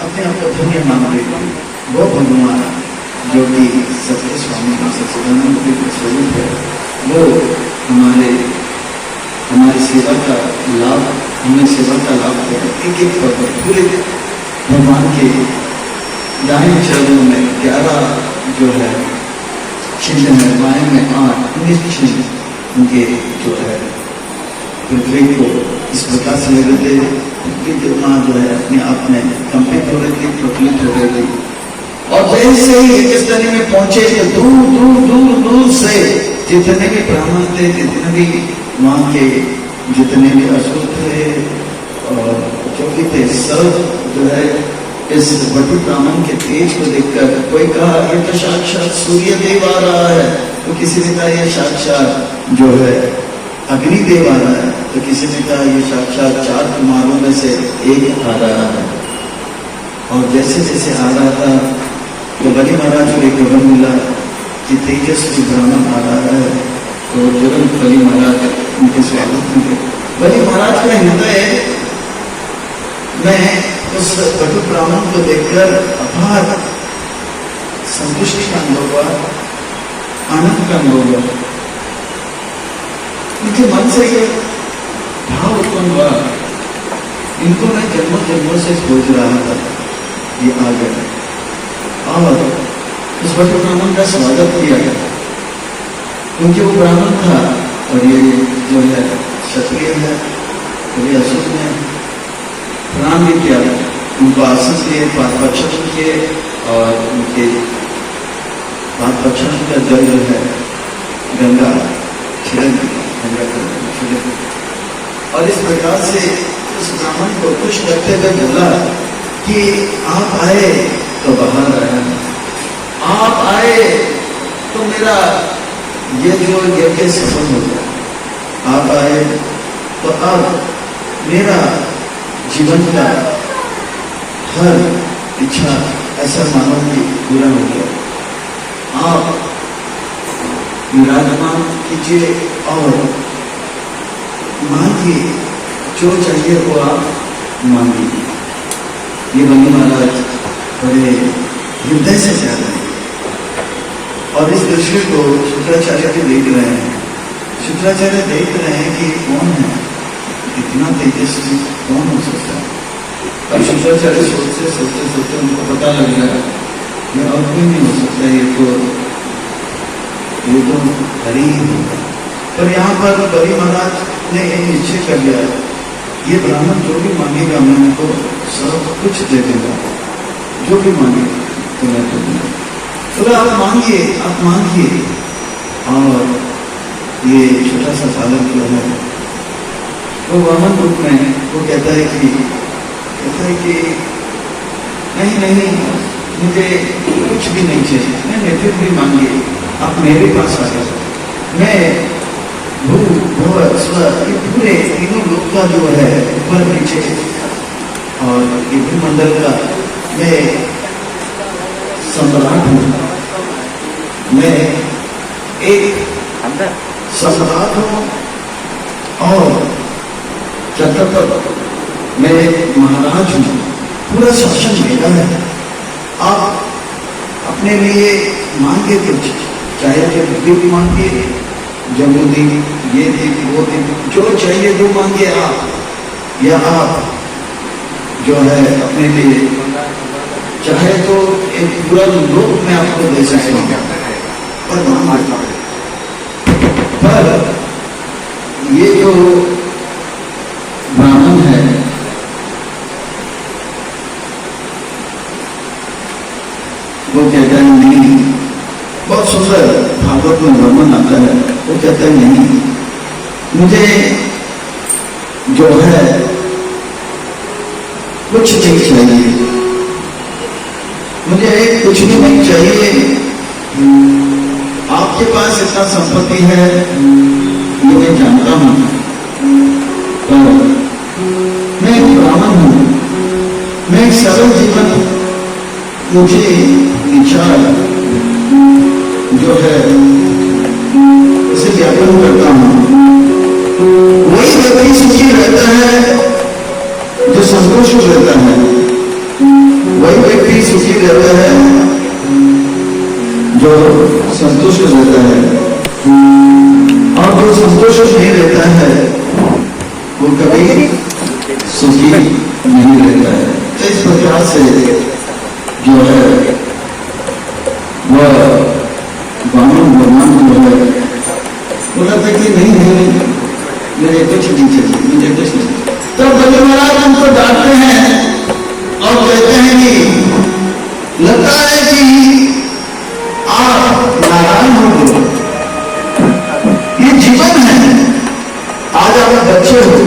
अपने आप को धन्य मानते वो भगवान जो कि सबके स्वामी सच्चिदानंद के स्वरूप है, वो हमारी सेवा का लाभ, हमें सेवा का लाभ देगा। एक एक पद पूरे भगवान के दाएं चरणों में 11 जो है चिन्ह है, बाएं में 8 19 चिन्ह उनके जो है पृथ्वी को इस प्रकार से ले लेते पृथ्वी की मां जो है अपने आप में कंपित हो रही थी, प्रफुल्लित हो रही थी। और जैसे ही यज्ञस्थली में पहुंचे तो दूर दूर दूर दूर से जितने भी ब्राह्मण थे, जितने भी वहां के जितने भी असुर थे और जो भी थे, सब जो है इस बटु ब्राह्मण के तेज को देखकर कोई कहा ये तो साक्षात सूर्य देव आ रहा है, तो किसी ने कहा ये साक्षात जो है अग्निदेव आ रहा है, तो किसी ने कहा ये साक्षात 4 कुमारों में से एक आ रहा है। और जैसे जैसे आ रहा था तो बलि महाराज को एक खबर मिला कि तेजस्वी ब्राह्मण आ रहा है, तो तुरंत बलि महाराज उनके स्वागत में। बलि महाराज का हृदय में उस बटु ब्राह्मण को देखकर अपार संतुष्टि का अनुभव हुआ, आनंद का अनुभव हुआ। उनके मन से ये भाव उत्पन्न हुआ, इनको मैं जन्मों जन्मों से खोज रहा था, ये आ गए। और उस बटु ब्राह्मण का स्वागत किया गया, क्योंकि वो ब्राह्मण था और ये जो है क्षत्रिय है, तो ये असुर ने प्रणाम भी किया, उनको आसन दिए, पाद प्रक्षालन किए और उनके पाद प्रक्षालन का जल जो है गंगा छिड़क गंगा। और इस प्रकार से उस ब्राह्मण को खुश करते हुए बोला कि आप आए तो बाहर आया, आप आए तो मेरा ये जो यज्ञ सफल हो गया, आप आए तो अब मेरा जीवन का हर इच्छा ऐसा मानो कि पूरा हो गया। आप विराजमान कीजिए और मांगिए, जो चाहिए वो आप मांगिए। ये बलि महाराज बड़े हृदय से चाह रहे हैं और इस दृश्य को शुक्राचार्य भी देख रहे हैं। शुक्राचार्य देख रहे हैं कि कौन है इतना तेजस्वी, कौन हो सकता है। अब शुक्राचार्य सोचते सोचते सोचते उनको पता लग गया ये और कोई नहीं हो सकता, ये तो हरि ही होगा। पर यहाँ पर बलि महाराज ने एक निश्चय कर लिया, ये ब्राह्मण जो भी मांगेगा मैं उनको सब कुछ दे दूंगा, जो भी मांगेगा तो मैं दे दूंगा। तो आप मांगिए, आप मांगिए। और ये छोटा सा बालक जो है वो वामन रूप में वो कहता है कि नहीं नहीं मुझे कुछ भी नहीं चाहिए, नहीं फिर भी मांगिए, आप मेरे पास आ जाओ। मैं भू भव स्व ये पूरे तीनों लोक का जो है ऊपर नीचे और ये भूमंडल का मैं सम्राट हूँ, मैं एक सम्राट हूँ और छत्रपति, मैं महाराज हूँ, पूरा शासन मेरा है। आप अपने लिए मांगे कुछ, चाहे जो दीप मांगिए, जमुदी, ये दीप वो दीप, जो चाहिए वो मांगिए आप, या आप जो है अपने लिए चाहे तो एक पूरा लोक में आपको दे सकते पर ये जो ब्राह्मण है वो कहता है नहीं, बहुत सुंदर भागवत में वर्णन आता है, वो कहता है नहीं, मुझे जो है कुछ नहीं चाहिए, मुझे कुछ भी नहीं चाहिए। आपके पास इतना संपत्ति है ये मैं जानता हूं, तो मैं एक ब्राह्मण हूं, मैं एक सरल जीवन, मुझे विचार जो है उसे व्यापन करता हूं। वही व्यक्ति सुखी रहता है जो संतोष रहता है, संतुष्ट रहता है, और जो संतुष्ट नहीं रहता है वो कभी सुखी नहीं रहता है। तो इस प्रकार से जो है वह वामन भगवान जो है बोला था कि नहीं नहीं मुझे कुछ नहीं चाहिए, मुझे कुछ नहीं। तो बलि महाराज उनको डांटते हैं और कहते हैं कि लगता है कि आप नारायण हो गए, ये जीवन है। आज आप बच्चे हो,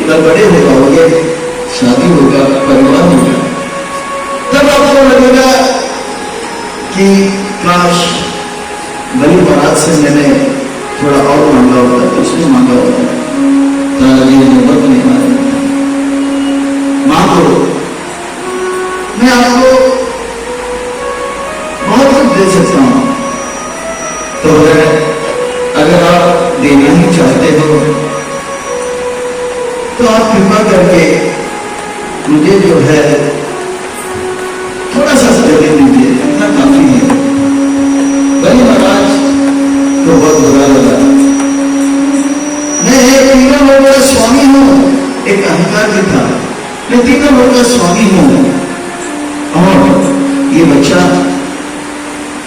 इधर बड़े हो जाओगे, शादी होगा, परिवार होगा, तब आपको लगेगा कि काश बलि महाराज से मैंने थोड़ा और मांगा होता, कुछ नहीं मांगा होता, दादाजी ने नौबत नहीं मारा। मांगो, मैं आपको बहुत कुछ दे सकता हूं। तो अगर आप देना ही चाहते हो तो आप कृपा करके मुझे जो है थोड़ा सा दे दीजिए, इतना काफी है। बलि महाराज को बहुत बुरा लगा। मैं तीनों लोगों का स्वामी हूं, एक अहंकार भी था, मैं तीनों लोगों का स्वामी हूं, और ये बच्चा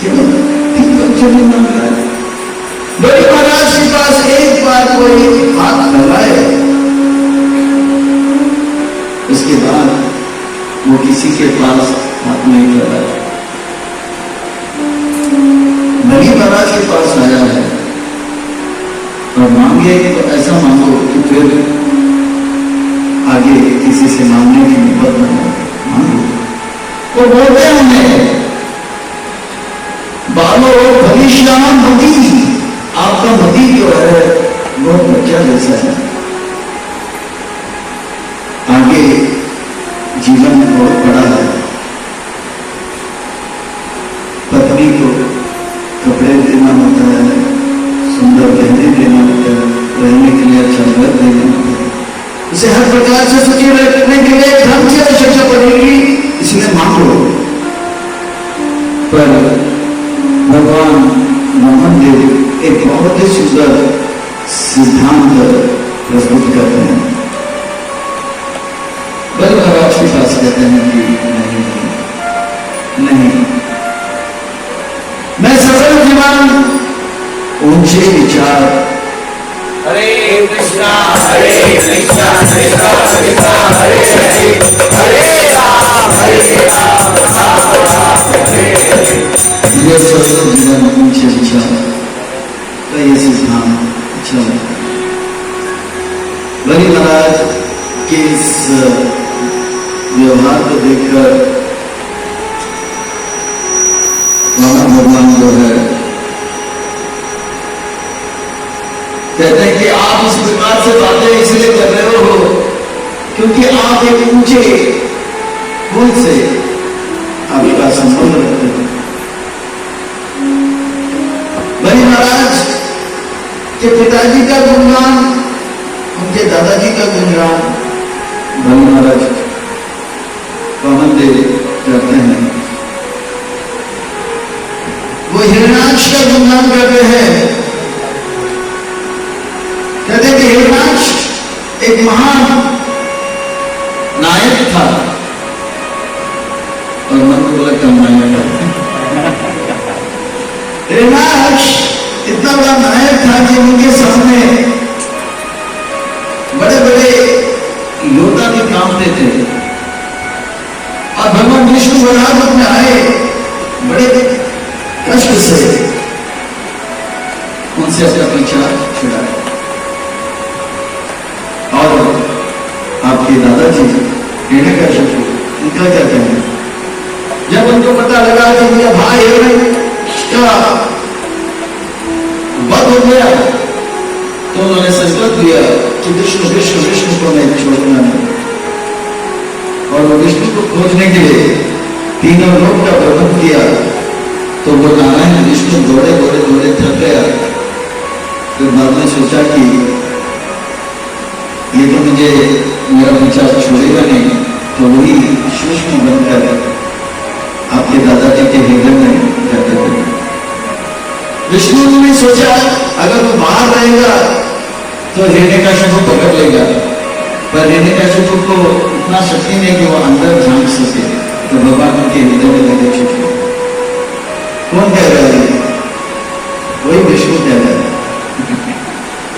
केवल 3 बच्चों में मांग रहा है। बलि महाराज के पास एक बार कोई हाथ लगाए, उसके बाद वो किसी के पास हाथ नहीं लगाया। बलि महाराज के पास आया है और मांगे तो ऐसा मांगो कि फिर आगे किसी से मांगने की नौबत न मांगो। वो बोलते हैं बालो भविष्याम मती, आपका मती जो है बहुत बच्चा जैसा है, आगे जीवन बहुत बड़ा है। पत्नी को कपड़े देना होता है, सुंदर गहने देना होता है, रहने के लिए अच्छा घर देना होता है, उसे हर प्रकार से सुखी रखने के लिए धन की आवश्यकता पड़ेगी, इसलिए मांगो। पर भगवान मोहन देव एक बहुत ही सुंदर सिद्धांत प्रस्तुत करते हैं। बलि महाराज के पास कहते हैं कि नहीं, मैं सफल जीवन, ऊंचे विचार, हरे कृष्णा हरे कृष्णा कृष्णा कृष्णा हरे हरे, हरे राम राम राम हरे हरे। ये सफल जीवन, ऊंचे विचार का ये सिद्धांत अच्छा है। बलि महाराज के इस व्यवहार को देखकर वामन भगवान जो है कहते हैं कि आप इस प्रकार से बातें इसलिए कर रहे हो क्योंकि आप एक ऊंचे कुल से आपका संबंध रखते हो। बलि महाराज के पिताजी का गुणगान, उनके दादाजी का गुणगान बलि महाराज वामन देव करते हैं। वो हिरण्याक्ष का गुणगान करते हैं, कहते हैं कि हिरण्याक्ष एक महान नायक था, और मन को बोला कम नायक था। हिरण्याक्ष इतना बड़ा नायक था कि उनके सामने बड़े बड़े योद्धा भी कांपते थे, और भगवान विष्णु महाराज में आए बड़े कष्ट से उनसे अपना पीछा छुड़ाया। और आपके दादाजी हिरण्यकश्यप उनका क्या कहना है? जब उनको पता लगा कि मेरा भाई का वध हो गया, तो उन्होंने संकल्प लिया कि विष्णु विष्णु विष्णु को मैं छोड़ूंगा नहीं, और वो विष्णु को खोजने के लिए तीनों लोक का भ्रमण किया। तो वो नारायण विष्णु दौड़े दौड़े दौड़े थक गया, फिर बाद में सोचा कि ये तो मुझे मेरा विचार छोड़ेगा नहीं, तो वही सूक्ष्म बनकर आपके दादाजी के हृदय में रहते थे। उन्होंने सोचा अगर वो बाहर रहेगा तो हिरण्यकश्यप को पकड़ लेगा, पर हिरण्यकश्यप को इतना शक्ति नहीं कि वो अंदर झांक सके, तो भगवान उनके हृदय में लगे छुपे। कौन कह रहा है? वही विष्णु कह रहा है।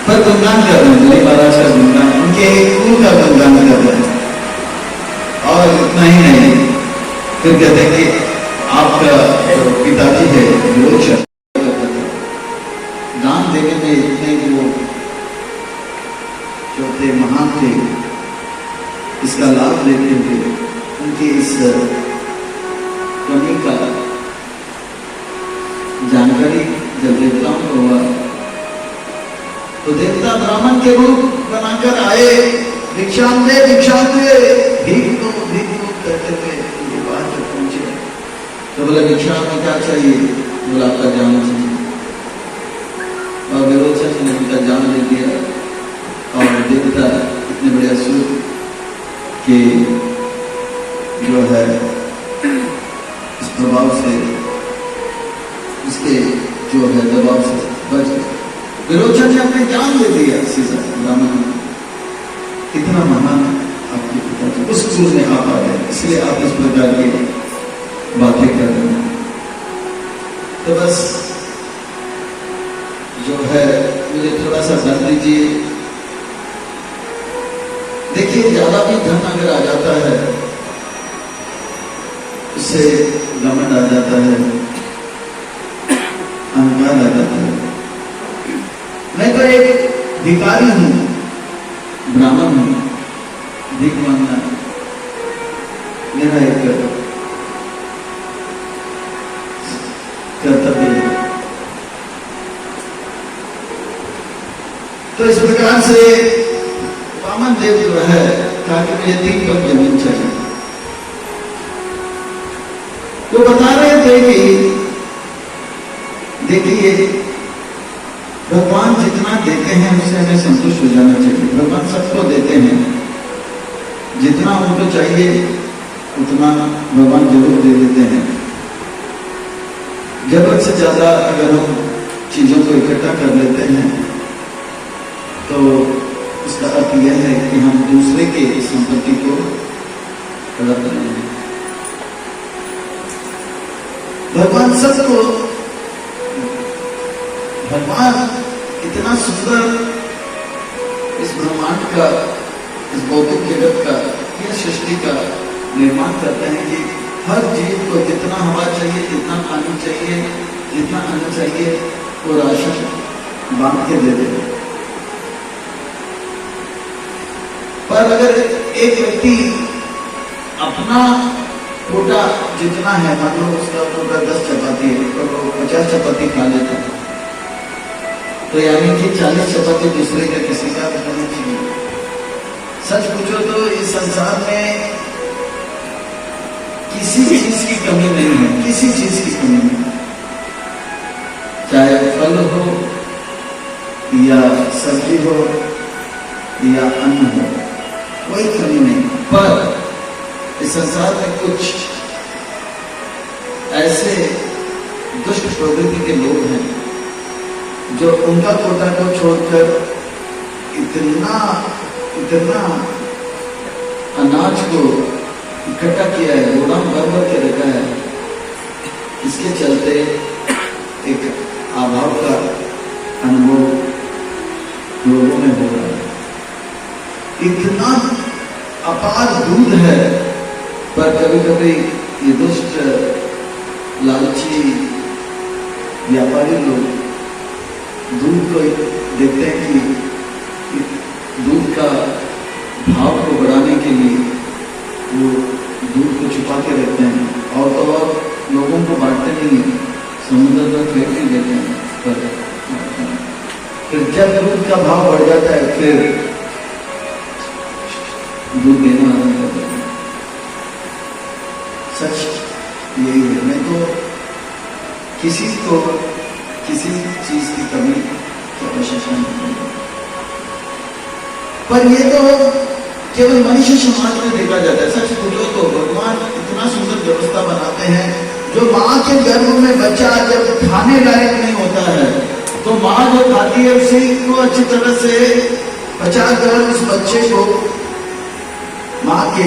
पर गुणगान कर रहे हैं, बलि महाराज का गुणगान, उनके कुल का गुणगान कर रहे हैं। और इतना ही नहीं, फिर कहते हैं कि आपका जो पिताजी है विरोचन दान देने में इतने वो जो थे महान थे, इसका लाभ लेते थे, उनकी इस कमी का जानकारी जब देवताओं को हुआ तो देवता ब्राह्मण के रूप बनाकर आए, भिक्षाम दे भीख दो कहते हुए उनके पास जब पहुंचे तो बोले भिक्षा में क्या चाहिए? बोला आपका जान चाहिए। और विरोचन ने उनका जान ले दिया। और देवता इतने बड़े असुर के जो है इस प्रभाव से, इसके जो है दबाव से बच गए। विरोचन ने अपनी जान दे दिया सीधा ब्राह्मण। कितना महान आपके पिताजी, उस सूर में आप आ गए, इसलिए आप इस प्रकार की बातें कर रहे हैं। तो बस जो है मुझे थोड़ा सा धन दीजिए। देखिए ज्यादा भी धन अगर आ जाता है उससे घमंड आ जाता है, अहंकार आ जाता है। मैं तो एक भिखारी हूं, ब्राह्मण हूं, भीख मांगना मेरा एक कर्तव्य है। तो इस प्रकार से वामन देव जो है कहा कि मुझे 3 पग जमीन चाहिए। वो बता रहे थे कि देखिए भगवान जितना देते हैं उससे हमें संतुष्ट हो जाना चाहिए। भगवान सबको देते हैं, जितना उनको चाहिए उतना भगवान जरूर दे देते हैं। जरूरत से ज्यादा अगर हम चीजों को इकट्ठा कर लेते हैं तो इसका अर्थ यह है कि हम दूसरे के संपत्ति को हड़प रहे हैं। भगवान सबको, भगवान इतना सुंदर इस ब्रह्मांड का, इस भौतिक जगत का, यह सृष्टि का निर्माण करते हैं कि हर जीव को जितना हवा चाहिए, जितना पानी चाहिए, जितना अन्न चाहिए, वो राशन बांट के दे दे। पर अगर एक व्यक्ति अपना कोटा जितना है, मान लो उसका कोटा 10 चपाती है और वो 50 चपाती खा लेता है, तो यानी कि 40 चपाती दूसरे का किसी का खाना चाहिए। सच पूछो तो इस संसार में किसी चीज की कमी नहीं है, किसी चीज की कमी नहीं, चाहे फल हो या सब्जी हो या अन्न हो, कोई कमी नहीं। पर इस संसार में कुछ ऐसे दुष्ट प्रवृत्ति के लोग हैं जो उनका कोटा को छोड़कर इतना अनाज को इकट्ठा किया है, गोदाम भर के रखा है। इसके चलते एक अभाव का अनुभव लोगों में हो रहा है। इतना अपार दूध है, पर कभी कभी ये दुष्ट लालची व्यापारी लोग दूध को देखते हैं कि दूध का भाव को बढ़ाने के लिए वो दूध को छुपा के रखते हैं, और तो और लोगों को बांटते नहीं है, समुद्र में फेंक नहीं देते हैं। पर फिर जब दूध का भाव बढ़ जाता है फिर दूध देना आरंभ कर देते हैं। सच यही है। मैं तो किसी को किसी चीज की कमी तो आवश्यकता नहीं, पर ये तो केवल मनुष्य समाज में देखा जाता है। सच पूछो तो भगवान इतना सुंदर व्यवस्था बनाते हैं, जो माँ के गर्भ में बच्चा जब खाने लायक नहीं होता है तो माँ जो खाती है उसी को अच्छी तरह से बचाकर उस बच्चे को माँ के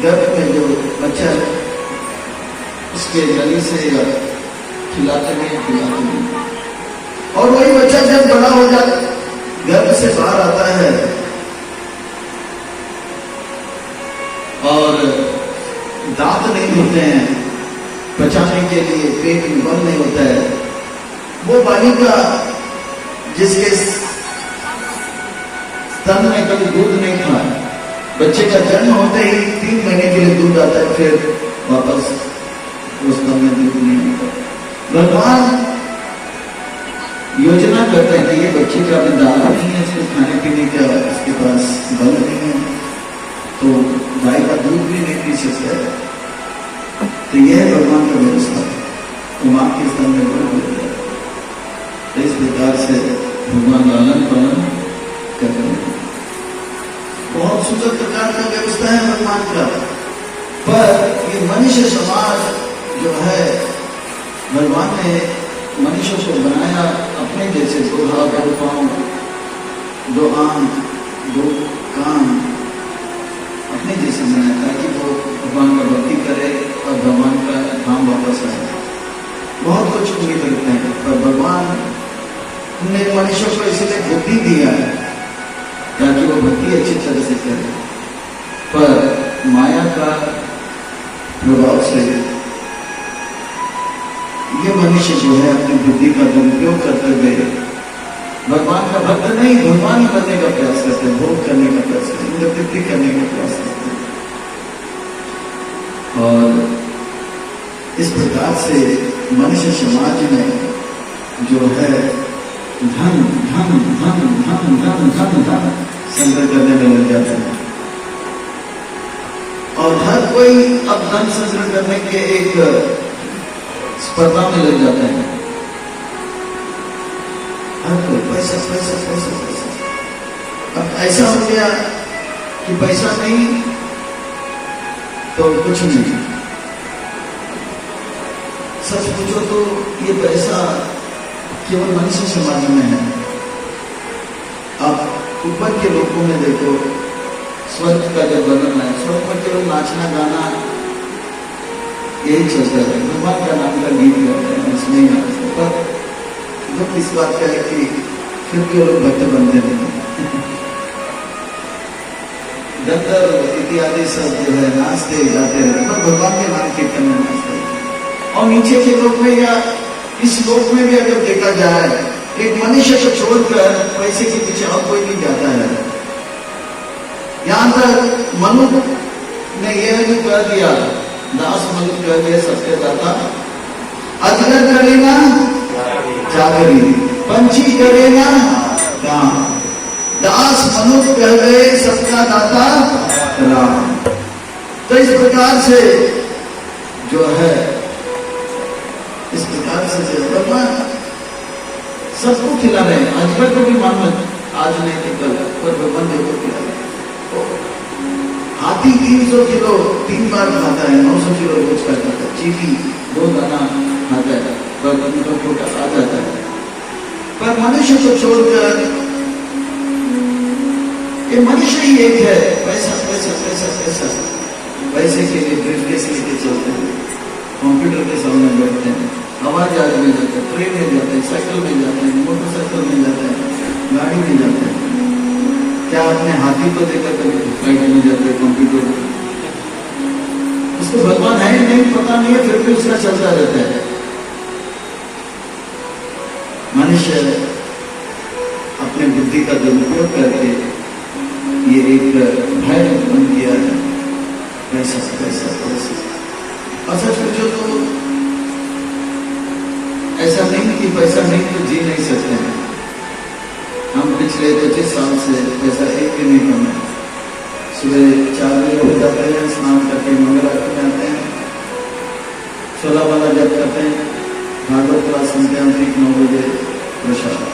गर्भ में जो बच्चा है उसके गली से खिलाते हैं। और वही बच्चा जब बड़ा हो जाता गर्भ से बाहर आता है और दांत नहीं होते हैं बचाने के लिए, पेट में बंद नहीं होता है, वो बालिका जिसके स्तन में कभी दूध नहीं था, बच्चे का जन्म होते ही 3 महीने के लिए दूध आता है, फिर वापस उस स्तन में दूध नहीं आता। भगवान योजना करते हैं कि ये बच्चे का अभी दाल नहीं है, इसको खाने पीने का इसके पास बल नहीं है, तो गाय का दूध भी नहीं पी सकता है, तो यह है भगवान का व्यवस्था। तो माँ के स्तन में बल होता है। तो इस प्रकार से भगवान लालन पालन करते हैं। बहुत सुंदर प्रकार का व्यवस्था है भगवान का। पर ये मनुष्य समाज जो है, भगवान ने मनुष्य को बनाया अपने जैसे, 2 हाथ 2 पांव 2 आंख 2 कान अपने जैसे बनाया ताकि वो भगवान का भक्ति करे और भगवान का धाम वापस आए। बहुत कुछ उम्मीद रखते हैं, पर भगवान ने मनुष्य को इसलिए बुद्धि दिया है ताकि वो भक्ति अच्छी तरह से करे। पर माया का प्रभाव से ये मनुष्य जो है अपनी बुद्धि का दुरुपयोग करते हुए भगवान का भक्त नहीं, भगवान ही बनने का प्रयास करते हैं, भोग करने का प्रयास करते हैं, इंद्र तृप्ति करने का प्रयास करते हैं। और इस प्रकार से मनुष्य समाज में जो है धन धन धन धन धन धन धन संग्रह करने में लग जाते हैं। और हर कोई अब धन संग्रह करने के एक स्पर्धा में लग जाता है। हर कोई पैसा पैसा पैसा पैसा। अब ऐसा हो गया कि पैसा नहीं तो कुछ नहीं। सच पूछो तो ये पैसा केवल मनुष्य समाज में है। आप ऊपर के लोगों में देखो, स्वर्ग का जब वर्णन है, स्वर्ग में केवल नाचना गाना यही चलता है, भगवान का नाम का गीत गाते हैं, इसमें ही। पर दुख इस बात का है कि फिर भी लोग भक्त बनते नहीं। गद्दर इत्यादि सब जो है नाचते गाते हैं, पर भगवान के नाम कीर्तन में नाचते। और नीचे के लोग में या इस लोक में भी अगर देखा जाए, एक मनुष्य को छोड़कर पैसे के पीछे और कोई नहीं जाता है। यहां तक मनु ने यह भी कह दिया, दास मनु कह दिया सबके दाता, अजगर करेगा जागरी, पंछी करेगा काम, दास मनु कह गए सबका दाता राम। तो इस प्रकार से जो है, इस प्रकार से भगवान सबको खिला रहे हैं। अजगर को भी मान आज नहीं कि कल, पर भगवान देखो खिला रहे हैं। हाथी 300 किलो 3 बार खाता है, 900 किलो रोज का खाता है। चीटी 2 दाना खाता है, पर उनका छोटा आ जाता है। पर मनुष्य को छोड़कर ये मनुष्य ही एक है। पैसा पैसा पैसा पैसा, पैसे के लिए ब्रीफकेस लेके चलते हैं, कंप्यूटर के सामने बैठते हैं, हवाई जहाज में जाते हैं, ट्रेन में जाते हैं, साइकिल में जाते हैं, मोटरसाइकिल में जाते हैं, गाड़ी में जाते हैं। क्या आपने हाथी को देखकर कभी फ्लाइट में जाते, कंप्यूटर में? उसको भगवान है नहीं पता नहीं है, फिर भी उसका चलता रहता है। मनुष्य अपने बुद्धि का दुरुपयोग करके ये एक भय उत्पन्न किया है, पैसा पैसा पैसा। और सच पूछो तो ऐसा नहीं कि पैसा नहीं तो जी नहीं सकते हैं। हम पिछले 25 साल से पैसा एक भी नहीं कमाए। सुबह 4 बजे हो जाते हैं, स्नान करके मंगल आरती में आते हैं, 16 वाला जब करते हैं, भागवत क्लास सुनते हैं, ठीक 9 बजे प्रसाद,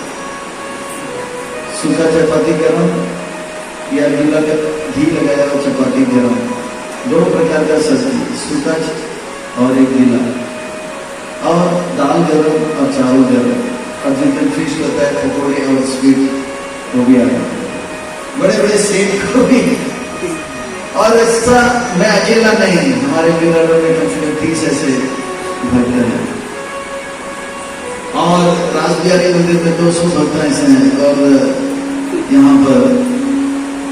सूखा चपाती गरम या गीला घी लगाया हुआ चपाती गरम, 2 प्रकार का सब्जी, सूखा और एक गीला, और दाल गरम और चावल गरम। और जिस दिन फिश होता है पकौड़े और स्वीट वो भी आया, बड़े बड़े सेब को भी। और ऐसा मैं अकेला नहीं, हमारे बिरादर में कम से कम 30 ऐसे भक्त हैं और रासबिहारी मंदिर में 200 भक्त ऐसे हैं और यहाँ पर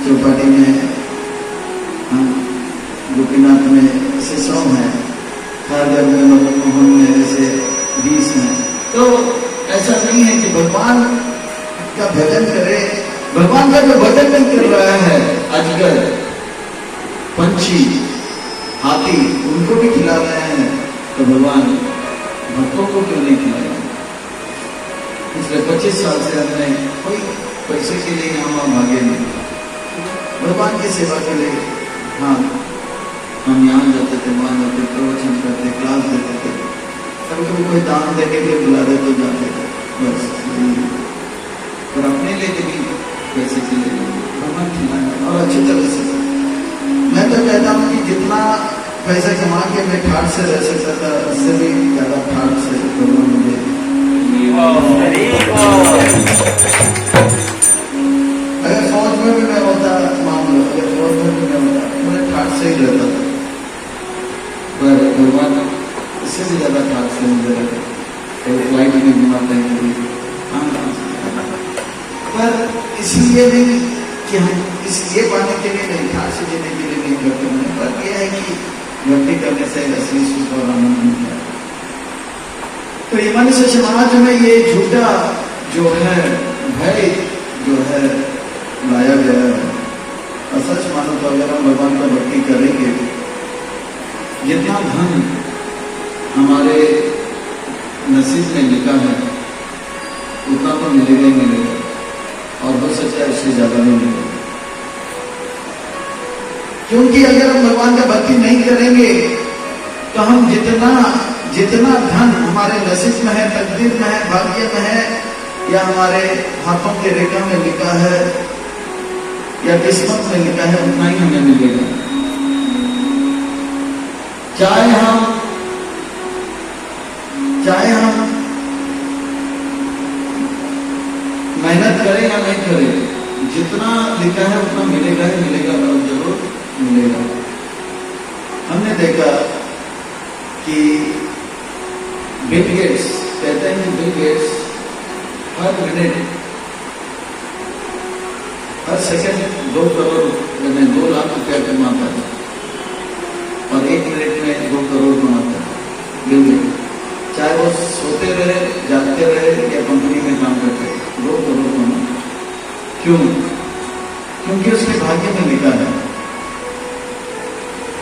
चौपाटी में गोपीनाथ में ऐसे 100 हैं, खारगर में मोहन में ऐसे 20 हैं। तो ऐसा नहीं है कि भगवान का भजन करे, भगवान का जो भजन नहीं कर रहा है अजगर, पंछी, हाथी, उनको भी खिला रहे हैं, तो भगवान भक्तों को क्यों नहीं खिला रहे? पिछले 25 साल से हमने कोई पैसे के लिए यहाँ भागे नहीं, भगवान की सेवा के लिए। हाँ, हम यहाँ जाते थे, वहाँ जाते, प्रवचन करते, क्लास देते थे, कभी कभी कोई दान देने के लिए बुला दे तो जाते थे, बस। और अपने लिए कभी पैसे के लिए भगवान खिलाना और अच्छी तरह से। मैं तो कहता हूँ कि जितना पैसा कमा के मैं ठाट से रह सकता था, उससे भी ज्यादा ठाट से भगवान मुझे। अगर फौज में भी मैं होता, मान लो अगर फौज में भी मैं होता, मुझे ठाट से ही रहता था, पर भगवान इससे भी ज्यादा ठाट से मुझे रहता। फ्लाइट में घुमाते हैं कभी, पर इसलिए भी कि हम इसलिए पाने के लिए नहीं, ठाट से देने के लिए नहीं करते हैं, पर यह है कि भक्ति करने से असली सुख और आनंद मिलता है। तो ये मनुष्य समाज में ये झूठा जो है भय जो है लाया गया है। और सच मानो तो अगर हम भगवान का भक्ति करेंगे, जितना धन हमारे नसीब में लिखा है उतना तो मिलेगा ही मिलेगा, और हो सकता है उससे ज्यादा नहीं मिलेगा। क्योंकि अगर हम भगवान का भक्ति नहीं करेंगे तो हम जितना धन हमारे नसीब में है, तकदीर में है, भाग्य में है, या हमारे हाथों के रेखा में लिखा है या किस्मत में लिखा है, उतना ही हमें मिलेगा। चाहे हम मेहनत करें या नहीं करें, जितना लिखा है उतना मिलेगा ही मिलेगा, और जरूर मिलेगा। हमने देखा कि बिल गेट्स कहते हैं कि बिल गेट्स हर मिनट, हर सेकंड 2 करोड़ यानी 2 लाख रुपया कमाता है, और 1 मिनट में 2 करोड़ कमाता है बिल गेट्स। चाहे वो सोते रहे, जागते रहे या कंपनी में काम करते रहे, 2 करोड़ कमाता। क्यों? क्योंकि उसके भाग्य में लिखा है।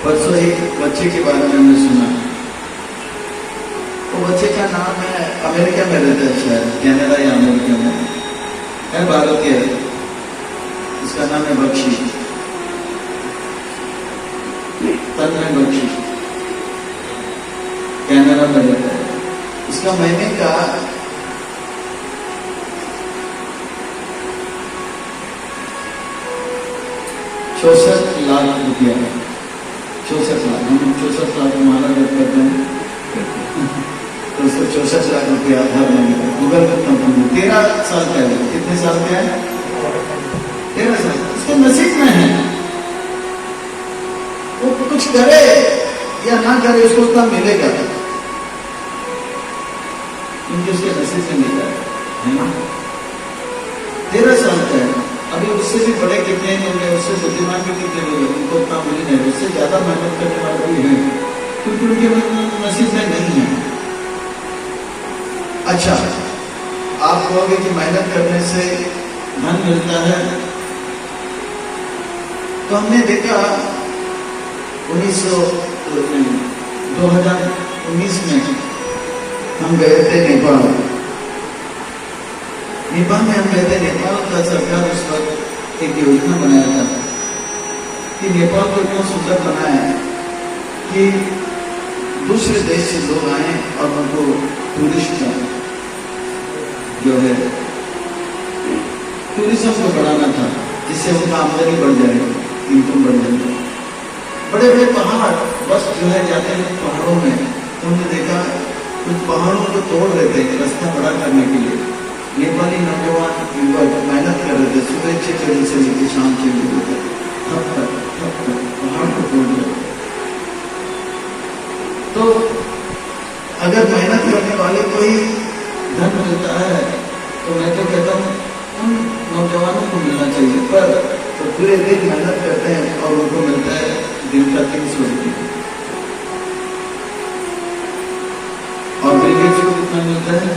परसों एक बच्चे के बारे में हमने सुना, वो बच्चे का नाम है, अमेरिका में रहता है शायद, कनाडा या अमेरिका में है, भारतीय है, उसका नाम है बख्शी, तन्मय बख्शी, कनाडा में रहता है। उसका महीने का 64 लाख रुपया है। 64 लाख, हम 64 लाख हमारा जब करते हैं तो उसको 64 लाख रुपया हर महीने गूगल कंपनी। 13 साल का है, कितने साल का है? 13 साल। उसके नसीब में है, वो कुछ करे या ना करे उसको उतना मिलेगा, क्योंकि उसके नसीब में मिला है ना। 13 साल का है। अभी उससे भी बड़े कितने लोग हैं, उससे बुद्धिमान भी कितने लोग हैं, उनको उतना मिल नहीं, उससे ज्यादा मेहनत करने वाले भी हैं, क्योंकि उनके नसीब में नहीं है। अच्छा, आप कहोगे कि मेहनत करने से धन मिलता है, तो हमने देखा 2019 में हम गए थे नेपाल। नेपाल में हम गए थे, नेपाल का सरकार उस वक्त एक योजना बनाया था कि नेपाल को इतना सुंदर बनाया है कि दूसरे देश से लोग आए और उनको टूरिस्ट जो है टूरिज्म को बढ़ाना था, जिससे उनका आमदनी बढ़ जाएगी, इनकम बढ़ जाएगी। बड़े बड़े पहाड़ बस जो है जाते हैं पहाड़ों में, तो हमने देखा कुछ पहाड़ों को तोड़ रहे थे रास्ता बड़ा करने के लिए, नेपाली नौजवान युवक मेहनत कर रहे थे, सुबह 6 बजे से लेकर शाम 6 बजे तक, तब तक पहाड़ को तोड़ दिया। तो अगर मेहनत करने वाले को ही धन मिलता है तो मैं तो कहता हूँ उन नौजवानों को मिलना चाहिए, पर तो पूरे दिन मेहनत करते हैं और उनको मिलता है दिन का 300 रुपये। और बिल गेट्स को कितना मिलता है?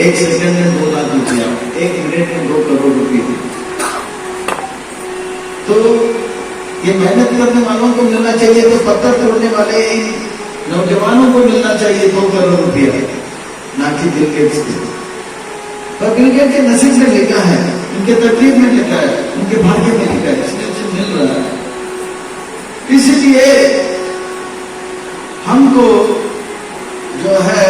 1 सेकंड में 2 लाख रुपया, 1 मिनट में 2 करोड़ रुपये। तो ये मेहनत करने वालों को मिलना चाहिए, तो पत्थर तोड़ने वाले नौजवानों को मिलना चाहिए 2 करोड़ रुपया, ना कि बिल गेट्स को। पर बिल गेट्स के नसीब में लिखा है, उनके तकदीर में लिखा है, उनके भाग्य में लिखा है, इसलिए उसे मिल रहा है। इसलिए हमको जो है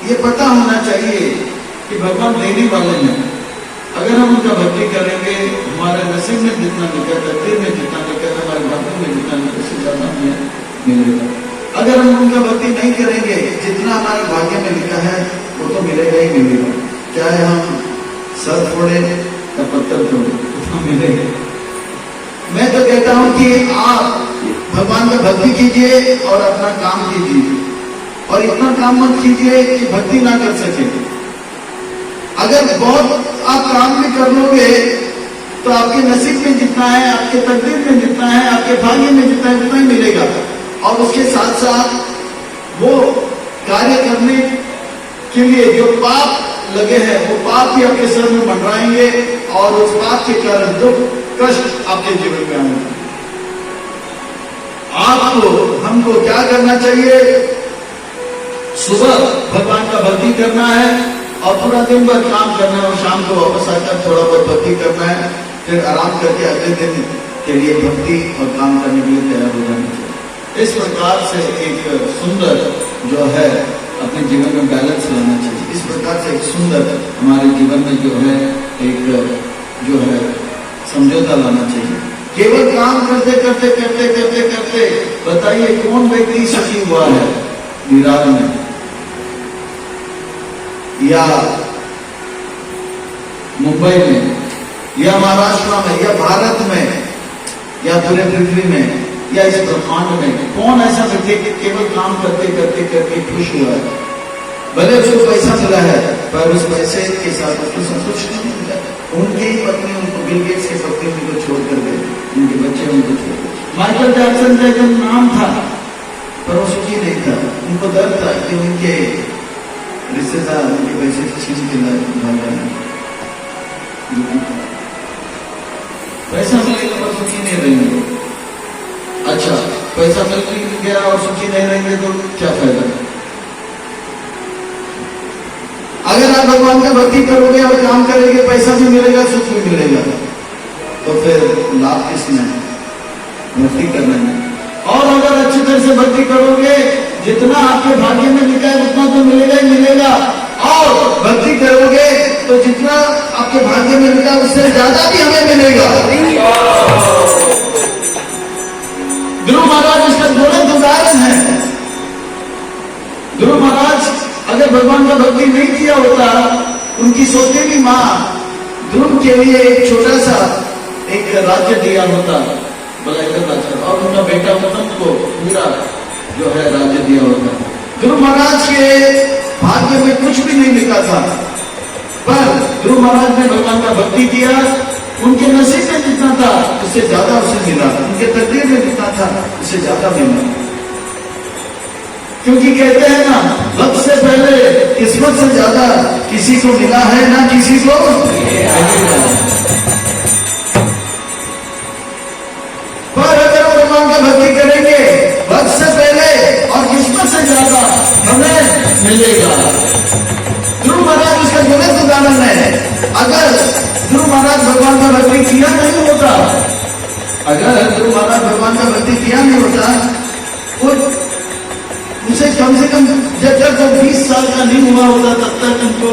ये पता होना चाहिए कि भगवान देने वाले हैं। अगर हम उनका भक्ति करेंगे, हमारे नसीब में जितना लिखा, तकदीर में जितना लिखा, हमारे भाग्य में जितना लिखा, उससे ज्यादा हमें मिलेगा। अगर हम उनका भक्ति नहीं करेंगे, जितना हमारे भाग्य में लिखा है वो तो मिलेगा ही मिलेगा, चाहे हम सर फोड़े या पत्थर फोड़े, उतना मिलेगा। मैं तो कहता हूं कि आप भगवान का भक्ति कीजिए और अपना काम कीजिए, और इतना काम मत कीजिए कि भक्ति ना कर सके। अगर बहुत आप काम भी कर लोगे तो आपके नसीब में जितना है, आपके तकदीर में जितना है, आपके भाग्य में जितना है, उतना ही मिलेगा। और उसके साथ साथ वो कार्य करने के लिए जो पाप लगे हैं, वो पाप भी आपके सर में मंडराएंगे और उस पाप के कारण दुख कष्ट आपके जीवन में आएंगे। आपको हमको क्या करना चाहिए? सुबह भगवान का भक्ति करना है और पूरा दिन भर काम करना है, और शाम को वापस आकर थोड़ा बहुत भक्ति करना है, फिर आराम करके अगले दिन के लिए भक्ति और काम करने के लिए तैयार हो जाना चाहिए। इस प्रकार से एक सुंदर जो है अपने जीवन में बैलेंस लाना चाहिए। इस प्रकार से एक सुंदर हमारे जीवन में जो है एक जो है समझौता लाना चाहिए। केवल काम करते करते करते करते करते बताइए कौन व्यक्ति सुखी हुआ है? विराट में या मुंबई में या महाराष्ट्र में या भारत में या पूरे पृथ्वी में या इस ब्रह्मांड में कौन ऐसा व्यक्ति केवल काम करते करते करके खुश हुआ है? भले उसको पैसा मिला है पर उस पैसे के साथ उसको संतुष्ट नहीं मिला। उनकी ही पत्नी उनको, बिल गेट्स की पत्नी उनको छोड़कर गए, उनके बच्चे उनको छोड़ गए। माइकल जैक्सन का जब नाम था पर वो सुखी नहीं था। उनको डर था कि उनके रिश्तेदार उनके पैसे छीन के भाग जाए। पैसा मिलेगा पर सुखी नहीं रहेंगे। अच्छा, पैसा मिल गया और सुखी नहीं रहेंगे तो क्या फायदा? अगर आप भगवान का भक्ति करोगे और काम करेंगे, पैसा भी मिलेगा, सुख भी मिलेगा, तो फिर लाभ किसमें है? भक्ति करने में। और अगर अच्छी तरह से भक्ति करोगे, जितना आपके भाग्य में लिखा है उतना तो मिलेगा ही मिलेगा, और भक्ति करोगे तो जितना आपके भाग्य में लिखा है उससे ज्यादा भी हमें मिलेगा। ध्रुव महाराज इसका ज्वलंत उदाहरण है। ध्रुव महाराज अगर भगवान का भक्ति नहीं किया होता, उनकी सौतेली माँ ध्रुव के लिए एक छोटा सा एक राज्य दिया होता, बलाइकर राज्य, और उनका बेटा उत्तम को पूरा जो है राज्य दिया होता। ध्रुव महाराज के भाग्य में कुछ भी नहीं लिखा था, पर ध्रुव महाराज ने भगवान का भक्ति किया। उनके नसीब में जितना था उससे ज्यादा उसे मिला, उनके तकदीर में जितना था उससे ज्यादा मिला। क्योंकि कहते हैं ना, वक्त से पहले किस्मत से ज्यादा किसी को मिला है ना किसी को। पर अगर वो भगवान का भक्ति करेंगे, वक्त से पहले और किस्मत से ज्यादा हमें मिलेगा। ध्रुव महाराज उसका ज्वलंत उदाहरण है। अगर ध्रुव महाराज भगवान का भक्ति किया नहीं होता, अगर ध्रुव महाराज भगवान का भक्ति किया नहीं होता, उसे कम से कम जब तक वो 20 साल का नहीं हुआ होता तब तक उनको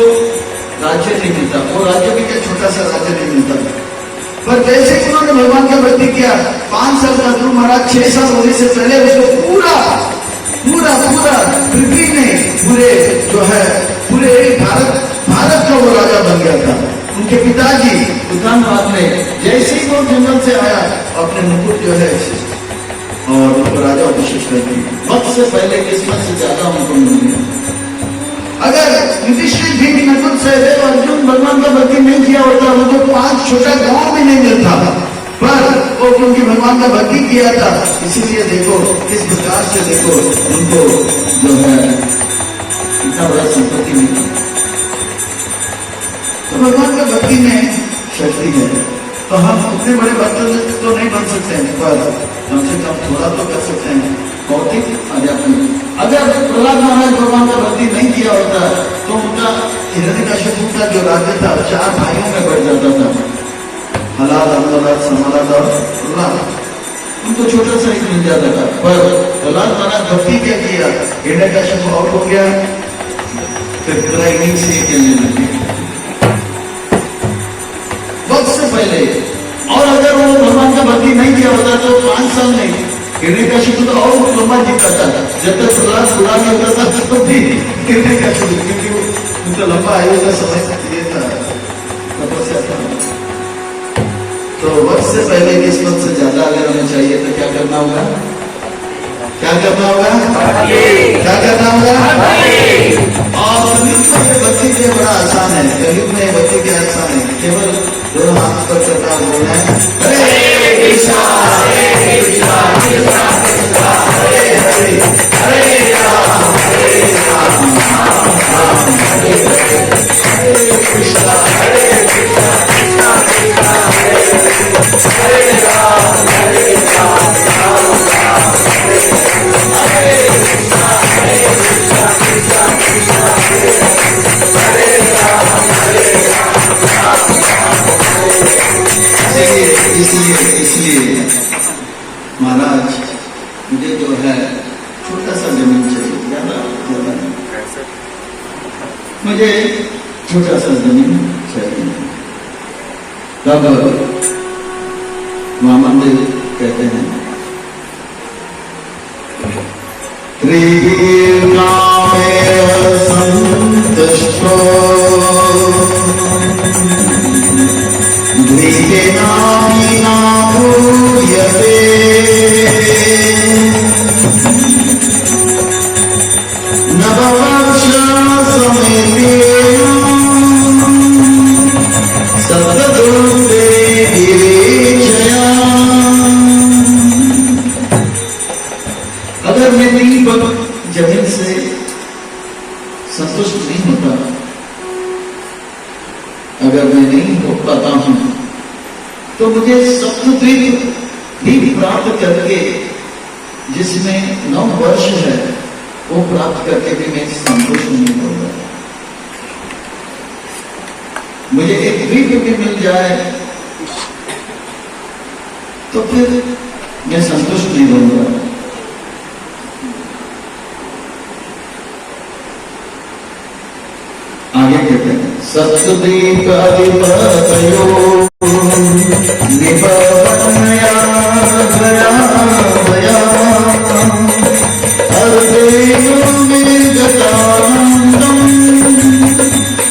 राज्य नहीं मिलता। वो राज्य भी क्या छोटा सा राज्य नहीं मिलता। पर जैसे उन्होंने भगवान का भक्ति किया, 5 साल का ध्रुव महाराज 6 साल होने से पहले उसको पूरा पूरा पूरा पृथ्वी में पूरे जो है पूरे भारत का वो राजा बन गया था। उनके पिताजी उद्यानवाद में जैसे ही वो जंगल से आया अपने मुकुट जो है और उनको राजा अभिषेक कर दी। वक्त से पहले किस्मत से ज्यादा उनको मिल गया। अगर युधिष्ठिर भी नकुल सहदेव अर्जुन भगवान का भक्ति नहीं किया होता उनको 5 छोटा गांव भी नहीं मिलता, पर वो क्योंकि भगवान का भक्ति किया था इसीलिए देखो किस प्रकार से देखो उनको जो है इतना बड़ा संपत्ति मिला। तो भगवान का भक्ति में शक्ति है। तो हम उतने बड़े भक्त तो नहीं बन सकते हैं, पर कम से कम थोड़ा तो कर सकते हैं भौतिक आध्यात्मिक। अगर प्रहलाद महाराज भगवान का भक्ति नहीं किया होता तो उनका हिरण्यकशिपु का जो राज्य था 4 भाइयों में बढ़ जाता था, हलाद, अम्बलाद, समालाद और प्रहलाद। उनको छोटा सा ही मिल जाता था, पर प्रहलाद महाराज भक्ति क्या किया, हिरण्यकशिपु आउट हो गया, फिर पूरा इनिंग से खेलने लगे वक्त से पहले। और अगर वो भगवान का भक्ति नहीं किया होता तो 5 साल नहीं हिरण्यकशिपु तो और लंबा जीता था। जब तक प्रहलाद पूरा नहीं होता था तब भी हिरण्यकशिपु, क्योंकि उनका लंबा आयु का समय ये था, तपस्या था। तो वक्त से पहले किस्मत से ज्यादा अगर हमें चाहिए तो क्या करना होगा, क्या करना होगा, क्या करना होगा। और कलयुग में भक्ति के बड़ा आसान है, कलयुग में भक्ति के आसान है, केवल 2 हाथ पर करना बोलना है हरे कृष्णा हरे कृष्णा कृष्णा कृष्णा हरे हरे हरे राम राम राम हरे हरे हरे कृष्णा हरे कृष्णा कृष्णा कृष्णा हरे हरे राम राम राम हरे हरे कृष्णा हरे कृष्णा कृष्णा कृष्णा हरे हरे राम इसलिए महाराज मुझे जो है छोटा सा जमीन चाहिए, ज्यादा नहीं, मुझे छोटा सा जमीन चाहिए। तब महामंदिर कहते हैं त्रिदीर्घामेव संतुष्टो द्विजेनाभिनाभूयते नववर्षसमेतेन सततोऽस्ते विवेचया। अगर मैं 3 वर्ष जमीन से संतुष्ट नहीं होता, अगर मैं नहीं हो पाता हूं तो मुझे सप्तद्वीप भी प्राप्त करके, जिसमें 9 वर्ष है, वो प्राप्त करके भी मैं संतुष्ट नहीं होगा। मुझे एक द्वीप भी मिल जाए तो फिर मैं संतुष्ट नहीं होऊंगा। आगे कहते हैं सप्तद्वीप अधिपतयो निपवनया गया गया अर्धेनो निर्गतानन्दं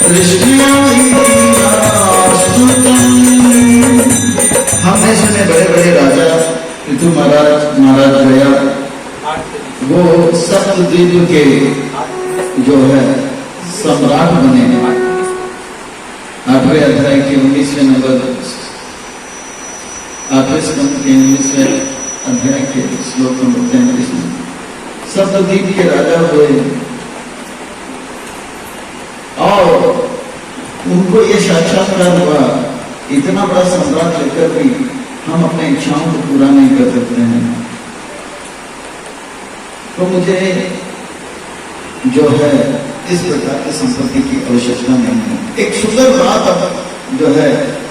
दृष्ट्या हीनास्तुतं। हमने सुने बड़े बड़े राजा ऋतु महाराज गया, वो सप्तद्वीप के जो है सम्राट बने। 8वें अध्याय के 19वें नंबर, 8वें स्कंद के 19वें अध्याय के श्लोक नंबर 33 में सप्तद्वीप के राजा हुए और उनको ये साक्षात्कार हुआ, इतना बड़ा सम्राट लेकर भी हम अपने इच्छाओं को पूरा नहीं कर सकते हैं। तो मुझे जो है इस प्रकार की संपत्ति की आवश्यकता नहीं है। एक सुंदर बात जो है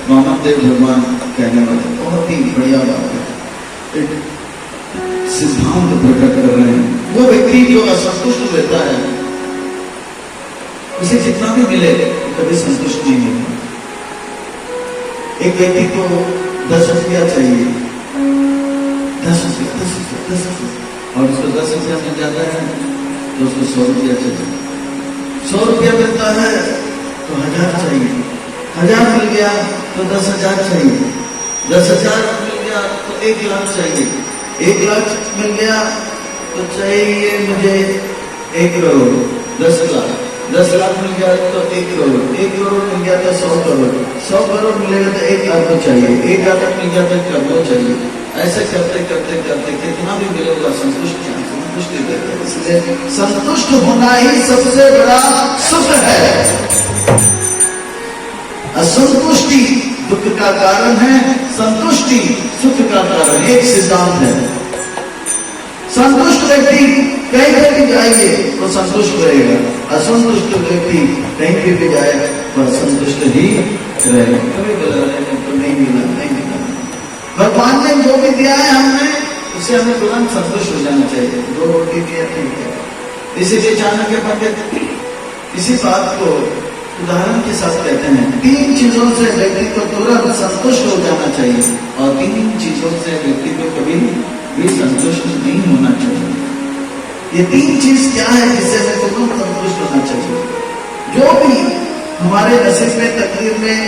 वामदेव भगवान कहने वाले, बहुत ही बढ़िया बात है, एक सिद्धांत प्रकट कर रहे हैं। वो व्यक्ति जो असंतुष्ट रहता है उसे जितना भी मिले कभी संतुष्ट नहीं होता। एक व्यक्ति को 10 रुपया चाहिए, 10 रुपया और उसको 10 रुपया मिल जाता है तो उसको 100 रुपया चाहिए, 100 रुपया मिलता है तो 1000 चाहिए, 1000 मिल गया तो 10,000 चाहिए, 10,000 मिल गया तो 1 लाख चाहिए, 1 लाख मिल गया तो चाहिए मुझे 1 करोड़, 10 लाख, 10 लाख मिल गया तो 1 करोड़, 1 करोड़ मिल गया तो 100 करोड़, 100 करोड़ मिलेगा तो 1 अरब चाहिए, 1 अरब मिल गया तो 1 करोड़ चाहिए। ऐसे करते करते करते कितना भी मिलेगा संतुष्ट संतुष्टि देते, इसलिए संतुष्ट होना ही सबसे बड़ा सुख है। असंतुष्टि दुख का कारण है, संतुष्टि सुख का कारण। एक सिद्धांत है, संतुष्ट व्यक्ति कहीं पर भी जाएंगे तो संतुष्ट रहेगा, असंतुष्ट व्यक्ति कहीं पे भी जाए तो असंतुष्ट ही रहेगा। कभी बोला तो नहीं मिला, नहीं मिला। भगवान ने जो भी दिया है हमने उससे हमें तुरंत संतुष्ट हो जाना चाहिए। 2 रोटी दिया ठीक है, इसीलिए चाणक्य पंडित इसी बात को उदाहरण के साथ कहते हैं, 3 चीजों से व्यक्ति को तुरंत संतुष्ट हो जाना चाहिए और 3 चीजों से व्यक्ति को कभी भी संतुष्ट नहीं होना चाहिए। ये 3 चीज क्या है जिससे हमें तुरंत संतुष्ट होना चाहिए? जो भी हमारे नसीब में, तकदीर में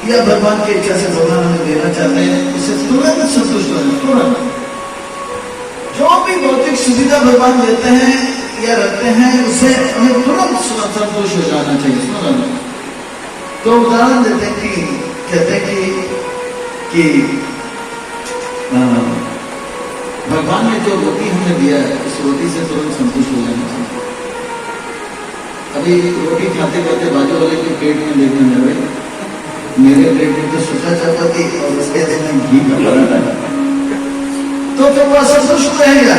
या भगवान की इच्छा से भगवान हमें देना चाहते हैं उससे तुरंत संतुष्ट होना, तुरंत। जो भी भौतिक सुविधा भगवान देते हैं या रखते हैं उससे हमें तुरंत संतुष्ट हो जाना चाहिए, तुरंत। तो उदाहरण देते हैं कि कहते हैं कि भगवान ने जो रोटी हमें दिया है उस रोटी से तुरंत संतुष्ट हो जाना चाहिए। अभी रोटी खाते खाते बाजू वाले के पेट में देखने लगे, मेरे पेट में तो सूखा चपाती और उसके में घी का पराठा, तो फिर वो असंतुष्ट रहेगा।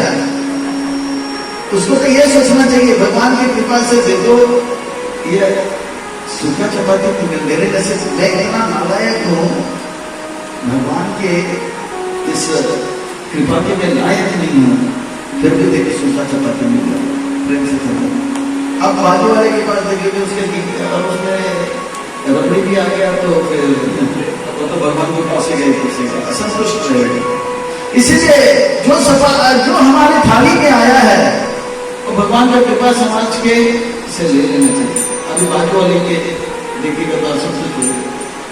उसको तो ये सोचना चाहिए भगवान की कृपा से देखो ये सूखा चपाती तो मेरे जैसे, मैं इतना नालायक हूँ, भगवान के इस कृपा के मैं लायक नहीं हूँ, फिर भी देखिए सूखा चपाती मिल गया, प्रेम से खाओ। अब बाजू वाले के पास देखिए उसके और उसमें रबड़ी भी आ गया तो फिर वो तो भगवान के पास ही गए, असंतुष्ट रहेगा। इसीलिए जो हमारे थाली में आया है वो भगवान का कृपा समाज के से ले लेना चाहिए। अभी बाजू वाले के देखिएगा तो असंतुष्ट हो।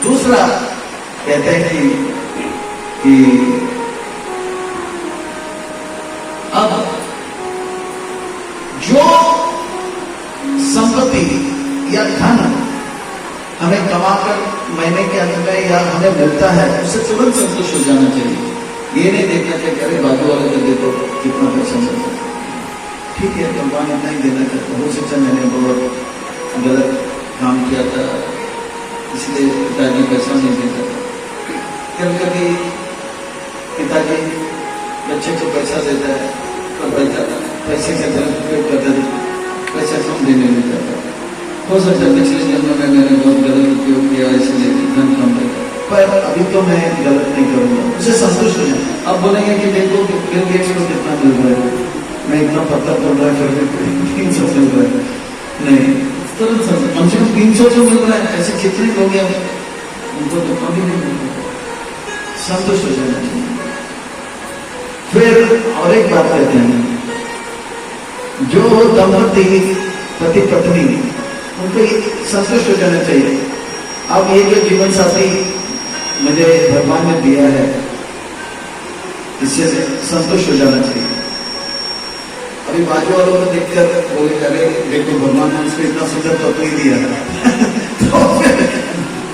दूसरा कहते हैं कि अब जो संपत्ति या धन हमें कमाकर महीने के अंत में या हमें मिलता है उससे तुरंत संतुष्ट हो जाना चाहिए। ये नहीं देखना चाहिए अरे बाजू वाले को देखो कितना पैसा मिलता है, ठीक है भगवान इतना ही देना चाहता, हो सकता मैंने बहुत गलत काम किया था इसलिए पिताजी पैसा नहीं देता था। कभी कभी पिताजी बच्चे को पैसा देता है और पैसे का तरफ पैसा कम देने लग जाता है। हो सकता है पिछले जन्म में मैंने बहुत गलत उपयोग किया इसलिए धन कम लगा, पर अभी तो मैं गलत नहीं करूंगा, उसे संतुष्ट हो जाए। अब बोलेंगे कि देखो बिल गेट्स को कितना मिल रहा है, मैं इतना पत्थर पड़ रहा है फिर 300 मिल रहा है, नहीं तुरंत कम से कम 300 जो मिल रहा है, ऐसे कितने लोग हैं उनको तो कभी नहीं मिल रहा, संतुष्ट हो जाना चाहिए। फिर और एक बात कहते हैं, जो दंपति पति पत्नी उनको संतुष्ट हो जाना चाहिए। अब ये जो जीवन साथी मुझे भगवान ने दिया है इससे संतुष्ट हो जाना चाहिए। अभी बाजू वालों को देखकर बोले अरे देखो भगवान ने उसको इतना सुंदर पत्नी दिया तो फिर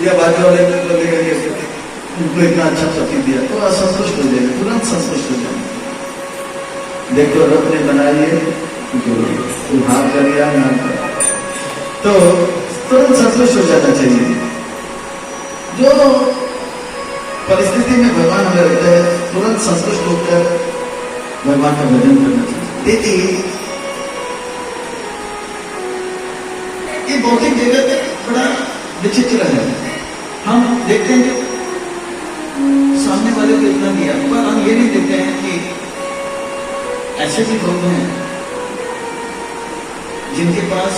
या बाजू वाले को बोलेगा कि उनको इतना अच्छा पति दिया तो असंतुष्ट हो जाएगा, तुरंत संतुष्ट हो जाएगा। देखो रब ने बनाइए जो भाव कर या ना कर तो तुरंत संतुष्ट हो जाना चाहिए। जो परिस्थिति में भगवान हमें रहता है तुरंत संतुष्ट होकर भगवान का भजन करना चाहिए। देखिए ये भौतिक जगत बड़ा विचित्र है, हम देखते हैं सामने वाले को इतना दिया पर हम ये नहीं देखते हैं कि ऐसे भी लोग हैं जिनके पास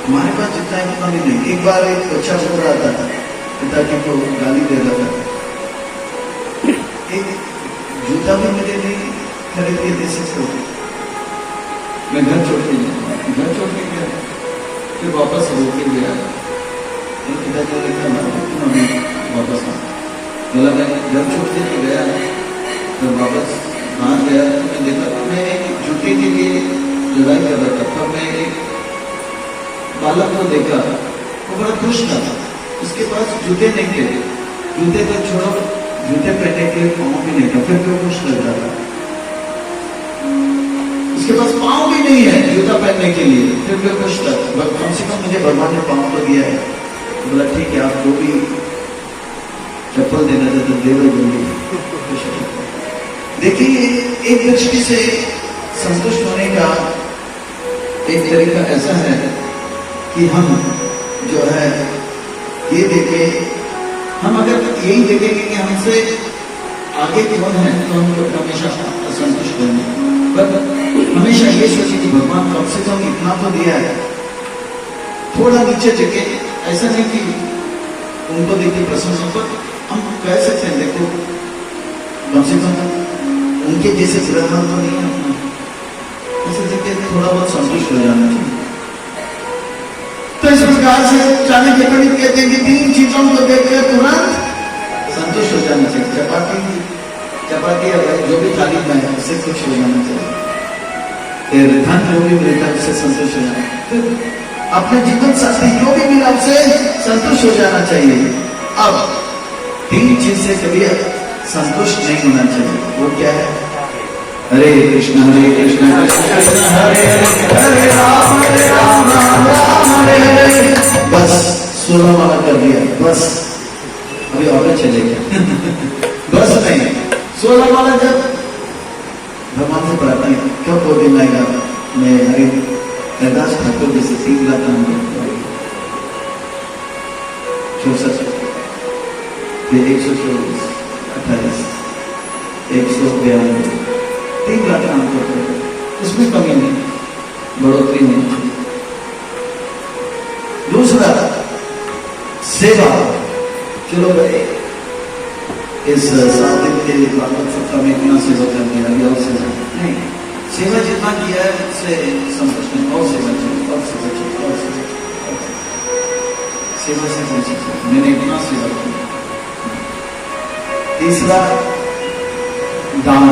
हमारे पास जितना है उतना भी नहीं। एक बार एक बच्चा बोल रहा था पिताजी को गाली दे रहा था, एक जूता भी मुझे नहीं खरीद के दे सकते हो। मैं घर छोड़ के गया, फिर वापस रोक के गया। पिताजी ने कहा वापस आ, बोला मैं घर छोड़ के गया, फिर वापस वहाँ गया तो मैं देखा मैं एक जूते के लिए लड़ाई कर रहा था। तब मैं एक बालक को देखा, वो बड़ा खुश था, उसके पास जूते नहीं थे, जूते तो छोड़ो, जूते पहनने के लिए पाँव भी नहीं था, फिर भी खुश लग रहा था। उसके पास पाँव भी नहीं है जूता पहनने के लिए, फिर भी खुश था। कम से कम मुझे भगवान ने पाँव तो दिया है। बोला ठीक है, आप जो भी चप्पल देना चाहते दे दो जल्दी। देखिए, एक दृष्टि से संतुष्ट होने का एक तरीका ऐसा है कि हम जो है ये देखे, हम अगर यही देखेंगे कि हमसे आगे कौन है तो हम लोग हमेशा असंतुष्ट होंगे। पर हमेशा ये सोचिए कि भगवान कम से कम इतना तो दिया है, थोड़ा नीचे जगह, ऐसा नहीं कि उनको देखिए प्रसन्न, पर हम कह सकते हैं देखो कम से कम उनके जैसे ग्रहण तो नहीं है, ऐसे देखिए थोड़ा बहुत संतुष्ट हो जाना चाहिए। तो इस प्रकार से चाणक्य पंडित कहते हैं कि 3 चीजों को देखकर तुरंत संतुष्ट हो जाना चाहिए। चपाती जो भी तारीफ है उससे खुश हो जाना चाहिए, फिर धन जो भी मिलता है उससे संतुष्ट हो जाना, फिर अपने जीवन साथी जो भी मिला उससे संतुष्ट हो जाना चाहिए। अब 3 चीज से कभी संतुष्ट नहीं होना चाहिए। वो क्या है? हरे कृष्ण कृष्ण कृष्ण हरे हरे राम राम हरे हरे। बस 16 माला कर दिया, बस अभी और चलेगा। बस नहीं, 16 माला जब भगवान से प्रार्थना कब 2 दिन आएगा, मैं हरि हरिदास ठाकुर जैसे 3 लाख काम करता हूँ, 64 फिर 124 28 192 3 लाख काम करते हैं, उसमें कमी नहीं, बढ़ोतरी नहीं। दूसरा सेवा, चलो भाई इस 7 दिन के भागवत सप्ताह में इतना सेवा कर दिया, अभी और सेवा नहीं, सेवा जितना किया है उससे संतुष्ट नहीं, और सेवा चाहिए, और सेवा चाहिए, और सेवा से संतुष्ट, मैंने इतना सेवा किया। तीसरा दान,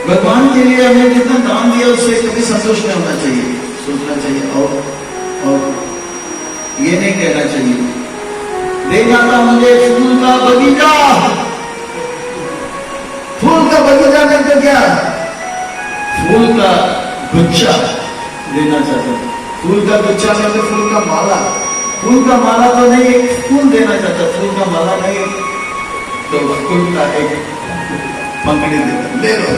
भगवान के लिए हमने जितना दान दिया उससे कभी संतुष्ट नहीं होना चाहिए, सोचना चाहिए और ये नहीं कहना चाहिए देना था मुझे फूल का बगीचा, फूल का बगीचा नहीं तो क्या फूल का गुच्छा देना चाहता था, फूल का गुच्छा में तो फूल का माला, फूल का माला तो नहीं, एक फूल देना चाहता, फूल का माला नहीं तो फूल का एक पंखड़ी देता, ले लो,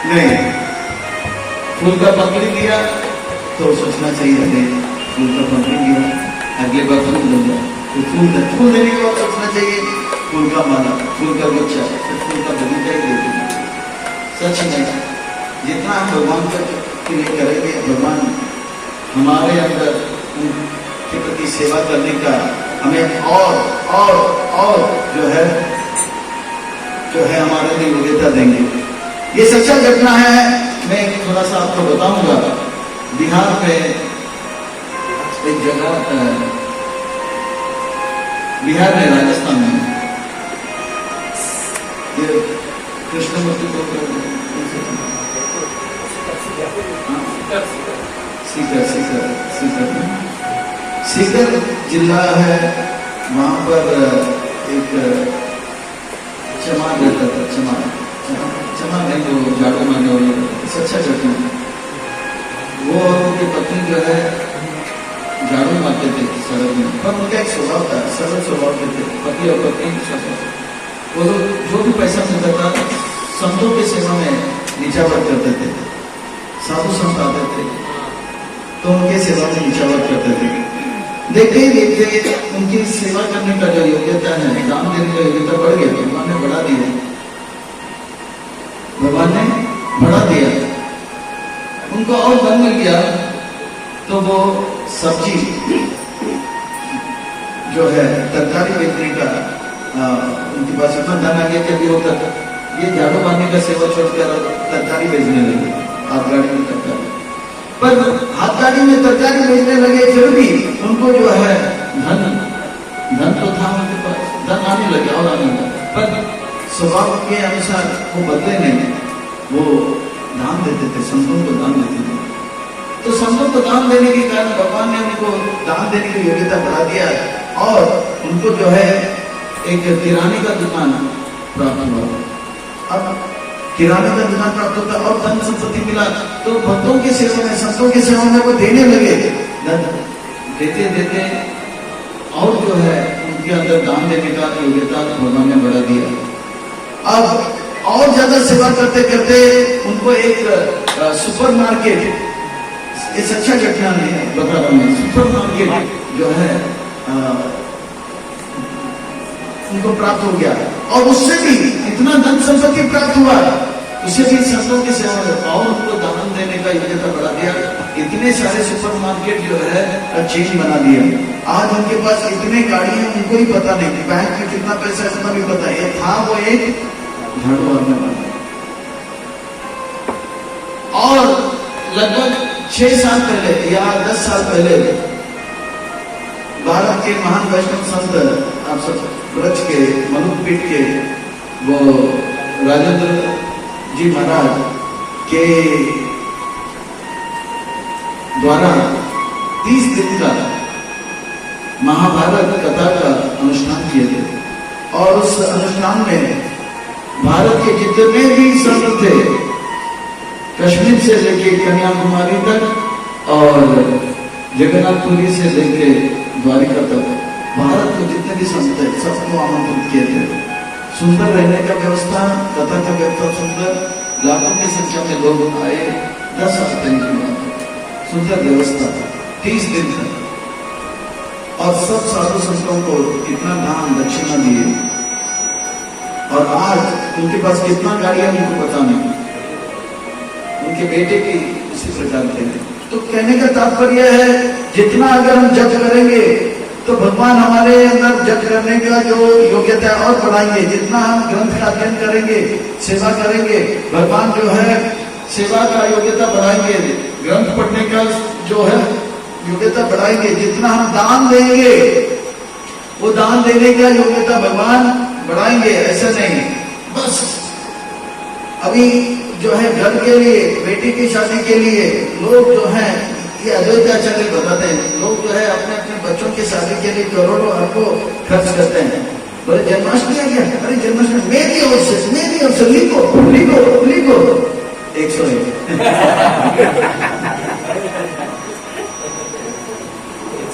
नहीं फूल का पंखड़ी दिया तो सोचना चाहिए नहीं फूल का पंखड़ी दिया, अगले बार फूल दूंगा, तो फूल देने के बाद सोचना चाहिए फूल का माला, फूल का गुच्छा, फूल का बगीचा ही दे दूंगा। सच नहीं, जितना हम भगवान के लिए करेंगे, भगवान हमारे अंदर उनके प्रति सेवा करने का हमें और जो है हमारे लिए योग्यता देंगे। ये सच्चा घटना है, मैं थोड़ा सा आपको बताऊंगा। बिहार में एक जगह, बिहार में राजस्थान में ये कृष्णमूर्ति को सीकर जिला है, वहां पर एक चमार रहता था, चमार नहीं तो झाड़ू मारने वाले, सच्चा घटना है। वो और उनकी पत्नी जो है झाड़ू मारते थे सड़क में, पर उनका एक स्वभाव था, सरल स्वभाव के थे, पति और पत्नी। वो लोग जो भी पैसा मिलता था संतों की सेवा में निछावर करते थे, साधु संत आते थे तो उनके सेवा में निछावर करते थे। देखते ही देखते उनकी सेवा करने का जो योग्यता है, दान देने का योग्यता बढ़ गया, भगवान ने बढ़ा दिया, भगवान ने बढ़ा दिया, उनको और धन मिल गया। तो वो सब्जी जो है तरकारी बेचने का उनके पास इतना धन आ गया कि अभी वो ये झाड़ू मारने का सेवा छोड़कर तरकारी बेचने लगे, हाथ गाड़ी में तरकारी। पर हाथ गाड़ी में तरकारी बेचने लगे, फिर भी उनको जो है धन तो था उनके पास, धन आने लगे और आने लगे, पर स्वभाव के अनुसार वो बदले नहीं, वो दान देते थे, संतों को दान देते थे। तो संतों को दान देने के कारण भगवान ने उनको दान देने की योग्यता बढ़ा दिया और उनको जो है एक किराने का दुकान प्राप्त हुआ। अब किराने का दुकान प्राप्त होता और धन संपत्ति मिला, तो भक्तों की सेवा में, संतों की सेवा में वो देने लगे, देते देते और जो है उनके अंदर दान देने का योग्यता भगवान ने बढ़ा दिया। अब और ज्यादा सेवा करते करते उनको एक सुपरमार्केट, ये सच्चा घटना नहीं है, बता रहा हूँ, सुपरमार्केट जो है उनको प्राप्त हो गया और उससे भी इतना धन संपत्ति प्राप्त हुआ, उससे भी संतों की सेवा और उनको दान देने का योग्यता बढ़ा दिया। इतने सारे सुपरमार्केट जो है चेन बना दिया। आज उनके पास इतने गाड़ी है, उनको ही पता नहीं बैंक में कितना पैसा है, इतना भी पता है। था वो एक झाड़ू मारने वाला। और लगभग 6 साल पहले या 10 साल पहले भारत के महान वैष्णव संत, आप सब ब्रज के, मनुपीठ के, वो राजेंद्र जी महाराज के द्वारा 30 दिन का महाभारत कथा का अनुष्ठान किए थे और उस अनुष्ठान में भारत के जितने भी संत थे, कश्मीर से लेके कन्याकुमारी तक और जगन्नाथपुरी से लेके द्वारिका तक, भारत के जितने भी संत थे सबको आमंत्रित किए थे। सुंदर रहने का व्यवस्था, कथा का व्यवस्था सुंदर, लाखों की संख्या में लोग आए। 10 साल पहले की बात है, सुंदर व्यवस्था, 30 दिन तक और सब साधु संतों को कितना दान दक्षिणा दिए। और आज उनके पास कितना गाड़ी है उनको पता नहीं, उनके बेटे की इसी प्रकार थे। तो कहने का तात्पर्य है, जितना अगर हम जप करेंगे तो भगवान हमारे अंदर जप करने का जो योग्यता और बढ़ाएंगे। जितना हम ग्रंथ का अध्ययन करेंगे, सेवा करेंगे, भगवान जो है सेवा का योग्यता बढ़ाएंगे, ग्रंथ पढ़ने का जो है योग्यता बढ़ाएंगे। जितना हम दान देंगे, वो दान देने का योग्यता भगवान बढ़ाएंगे। ऐसा नहीं बस अभी जो है घर के लिए, बेटी की शादी के लिए लोग जो है, ये अद्वैताचार्य बताते हैं, लोग जो है अपने अपने बच्चों की शादी के लिए करोड़ों अरबों खर्च करते हैं। बोले जन्माष्टमी आ गया, अरे जन्माष्टमी मेरी ओर से लिखो लिखो लिखो 101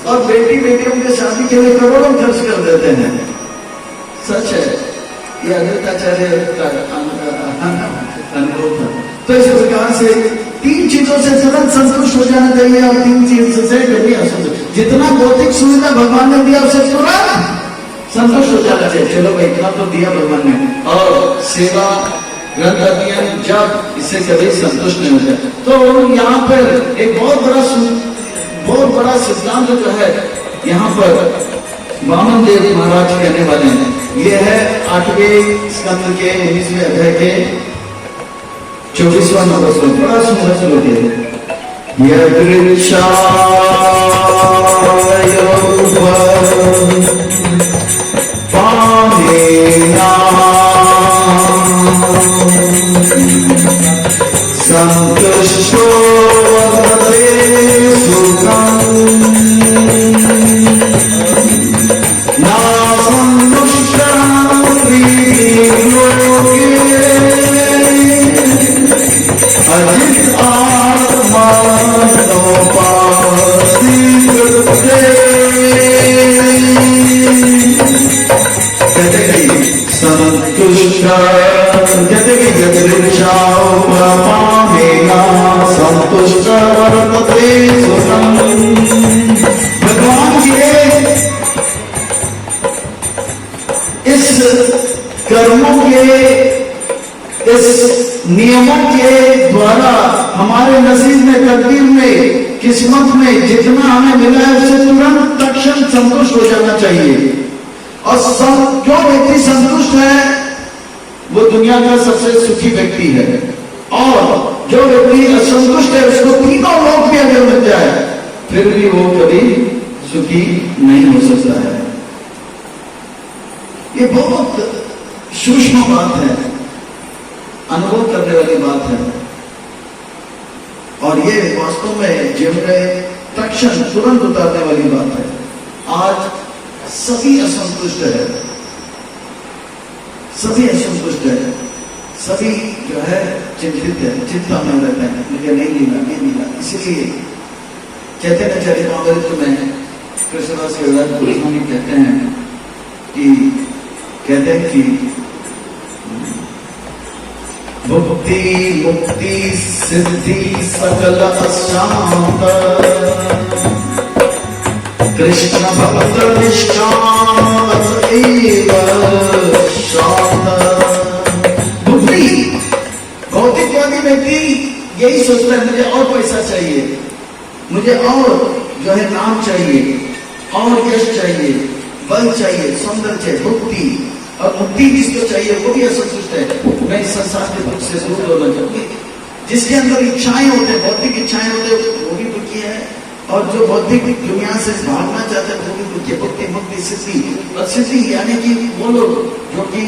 और बेटियों की शादी के लिए करोड़ों खर्च कर देते हैं। सच है, ये अद्वैताचार्य का अनुभव था। तो इस प्रकार से 3 चीजों से तुरंत संतुष्ट हो जाना चाहिए और 3 चीजों से कभी असंतुष्ट। जितना भौतिक सुविधा भगवान ने दिया उससे तुरंत संतुष्ट हो जाना चाहिए। चलो भाई इतना तो दिया भगवान ने, और सेवा, ग्रंथ अध्ययन, जब इससे कभी संतुष्ट नहीं होता। तो यहाँ पर एक बहुत बड़ा सिद्धांत जो है यहाँ पर वामन देव महाराज कहने वाले हैं। ये है 8वें स्कंद के 19वें अध्याय के 24वां नंबर श्लोक। बड़ा सुंदर श्लोक है। यदृच्छा संतुष्टो संतुष्ट वर्तते सुखम। भगवान के इस कर्मों के, इस नियमों के द्वारा हमारे नसीब में, तकदीर में, किस्मत में जितना हमें मिला है उससे तुरंत तत्क्षण संतुष्ट हो जाना चाहिए। और जो व्यक्ति संतुष्ट है वो दुनिया दुनिया का सबसे सुखी व्यक्ति है, और जो व्यक्ति असंतुष्ट है उसको तीनों लोग भी अगर मिल जाए फिर भी वो कभी सुखी नहीं हो सकता है। ये बहुत सूक्ष्म बात है, अनुभव करने वाली बात है, और ये वास्तव में जीवन में तक्षण तुरंत उतारने वाली बात है। आज सभी असंतुष्ट है, सभी असंतुष्ट है, सभी जो है चिंतित है, चिंता में रहते हैं, मुझे नहीं मिला, नहीं मिला। इसलिए कहते हैं चरितामृत में कृष्णदास कविराज गोस्वामी कहते हैं कि भुक्ति मुक्ति सिद्धि सकल अशांत कृष्ण भक्त निष्काम एव शांत। बुद्धि भौतिकवादी व्यक्ति यही सोचता है, मुझे और पैसा चाहिए, मुझे और जो है नाम चाहिए, और यश चाहिए, बल चाहिए, सौंदर्य चाहिए, मुक्ति। और मुक्ति जिसको चाहिए वो भी असंतुष्ट है, मैं इस संसार के दुख से दूर होना चाहूंगी। जिसके अंदर इच्छाएं होते हैं, भौतिक इच्छाएं होते हैं, वो भी दुखी है, और जो भौतिक दुनिया से भागना चाहते हैं वो भी दुखी है। मुक्ति मुक्ति सिद्धि, और सिद्धि यानी कि वो लोग जो कि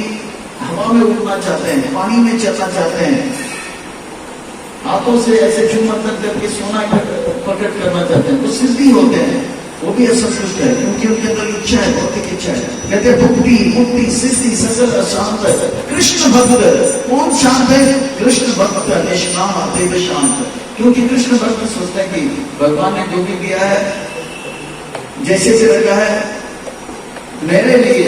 हवा में उड़ना चाहते हैं, पानी में चलना चाहते हैं, हाथों से ऐसे चुम्बन करके सोना प्रकट करना चाहते हैं, वो सिद्धि होते हैं, वो भी असंतुष्ट है क्योंकि उनके अंदर इच्छा है, भौतिक इच्छा है। कहते हैं भुक्ति मुक्ति सिद्धि सकल अशांत। कृष्ण भक्त कौन शांत है? कृष्ण भक्त निष्काम अतैव शांत। क्योंकि कृष्ण भक्त सोचते हैं कि भगवान ने जो भी दिया है, जैसे से रखा है मेरे लिए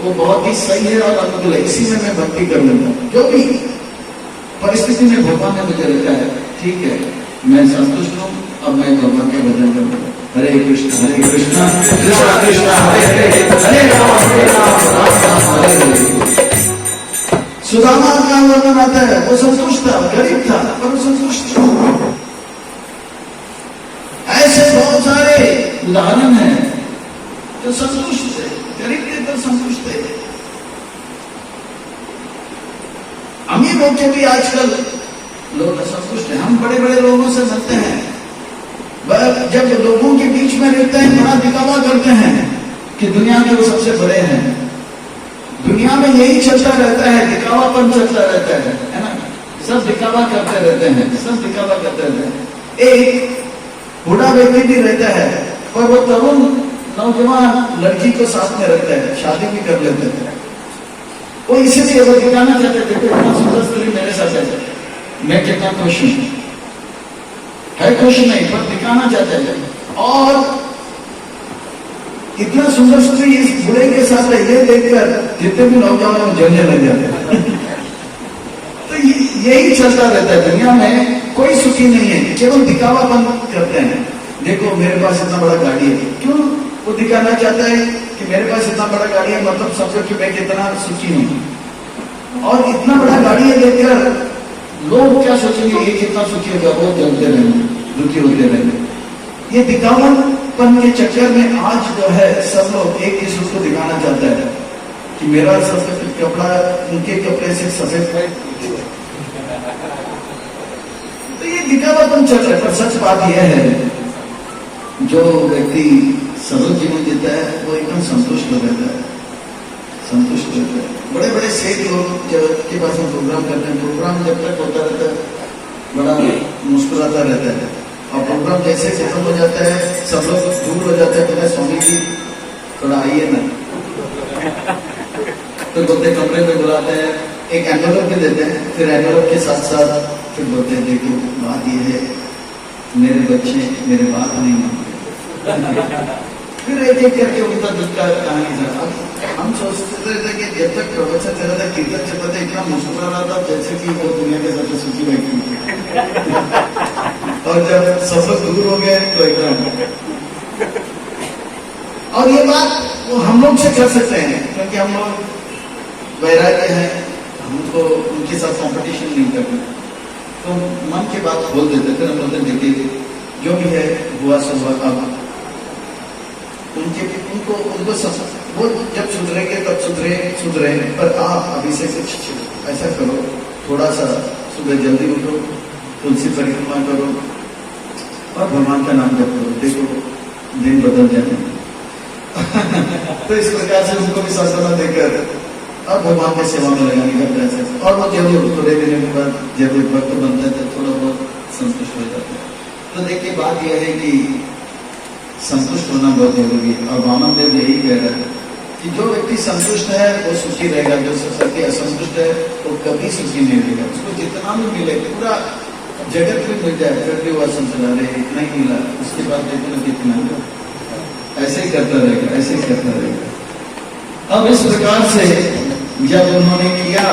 वो बहुत ही सही है और अनुकूल है, इसी में मैं भक्ति कर लूंगा। जो भी परिस्थिति में भगवान ने मुझे रखा है, ठीक है, मैं संतुष्ट हूँ, अब मैं भगवान का भजन करूंगा। हरे कृष्ण कृष्ण कृष्ण हरे हरे, हरे राम राम राम हरे हरे। सुदामा का वर्णन आता है, वो संतुष्ट था, गरीब था पर वो संतुष्ट था। ऐसे बहुत सारे उदाहरण हैं जो संतुष्ट थे, गरीब के अंदर संतुष्ट थे। अमीर होके भी आजकल लोग असंतुष्ट हैं। हम बड़े बड़े लोगों से मिलते हैं, जब लोगों के बीच में रहते हैं बड़ा दिखावा करते हैं कि दुनिया के वो सबसे बड़े हैं। दुनिया में यही चलता रहता है, दिखावापन चलता रहता है ना, सब दिखावा करते रहते हैं, सब दिखावा करते रहते हैं। एक बूढ़ा व्यक्ति भी रहता है और वो तरुण नौजवान लड़की को साथ में रखता है, शादी भी कर लेते हैं। वो इसीलिए वो दिखाना चाहते थे, इतना सुंदर स्त्री मेरे साथ है, मैं कितना खुश हूं, है खुश नहीं पर दिखाना चाहते हैं। और इतना सुंदर स्त्री इस बूढ़े के साथ है, ये देखकर जितने भी नौजवान जलने लग जाते हैं। तो यही चलता रहता है दुनिया में, कोई सुखी नहीं है, केवल दिखावापन करते हैं। देखो मेरे पास इतना बड़ा गाड़ी है, क्यों? वो दिखाना चाहता है कि मेरे पास इतना बड़ा गाड़ी है, मतलब समझो कि मैं कितना सुखी हूं। और इतना बड़ा गाड़ी है देखकर लोग क्या सोचेंगे, ये कितना सुखी होगा, वो जलते रहेंगे, दुखी होते रहेंगे। ये दिखावापन के चक्कर में आज जो है सब लोग एक दूसरे को दिखाना चाहता है कि मेरा सफेद कपड़ा उनके कपड़े से सफेद है। तो ये दिखावापन चल रहा है। पर सच बात यह है, जो व्यक्ति सरल जीवन जीता है वो एकदम संतुष्ट रहता है, संतुष्ट रहता है। बड़े बड़े सेठ लोग जब के पास हम प्रोग्राम करते हैं, प्रोग्राम जब तक होता रहता है बड़ा मुस्कुराता रहता है, और प्रोग्राम जैसे खत्म हो जाता है सब लोग दूर हो जाते हैं, बोले स्वामी जी थोड़ा आइए ना, तो बोलते कमरे में बुलाते हैं, एक एनवलप भी देते हैं, फिर एनवलप के साथ साथ फिर बोलते हैं देखो बात ये है, मेरे बच्चे मेरे बात नहीं मानते। फिर एक एक करके उनका दुख का कहानी था। हम सोचते थे कि जब तक प्रवचन चल रहा था, कीर्तन चल रहा था, इतना मुस्कुरा रहा था जैसे कि वो दुनिया के सबसे सुखी व्यक्ति। और जब सब लोग दूर हो गए तो एकदम। और ये बात वो हम लोग से कर सकते हैं क्योंकि हम लोग वैराग्य हैं, हमको उनके साथ कंपटीशन नहीं करना, तो मन की बात बोल देते थे। हम बोलते देखिए जो भी है हुआ सब हुआ, अब उनको वो जब सुधरेंगे तब सुधरे। पर आप अभी से कुछ ऐसा करो, थोड़ा सा सुबह जल्दी उठो, तुलसी परिक्रमा करो और भगवान का नाम जप करो, देखो दिन बदल जाए। तो इस प्रकार से उनको भी सांत्वना देकर और भगवान की सेवा में लगाने का प्रयास है। और वो जरूर थोड़े दिनों के बाद जब एक भक्त बनता है तो थोड़ा बहुत संतुष्ट हो जाता है। तो देखिए बात यह है कि संतुष्ट होना बहुत जरूरी है। और वामन देव यही कह रहा है कि जो व्यक्ति संतुष्ट है वो सुखी रहेगा, जो सबसे असंतुष्ट है वो कभी सुखी नहीं रहेगा। उसको जितना भी मिले, पूरा जगत भी मिल जाए, फिर भी वो असंतुष्ट रहे, इतना ही मिला, उसके बाद देखो कितना, ऐसे ही करता रहेगा, ऐसे ही करता रहेगा। अब इस प्रकार से जब उन्होंने किया,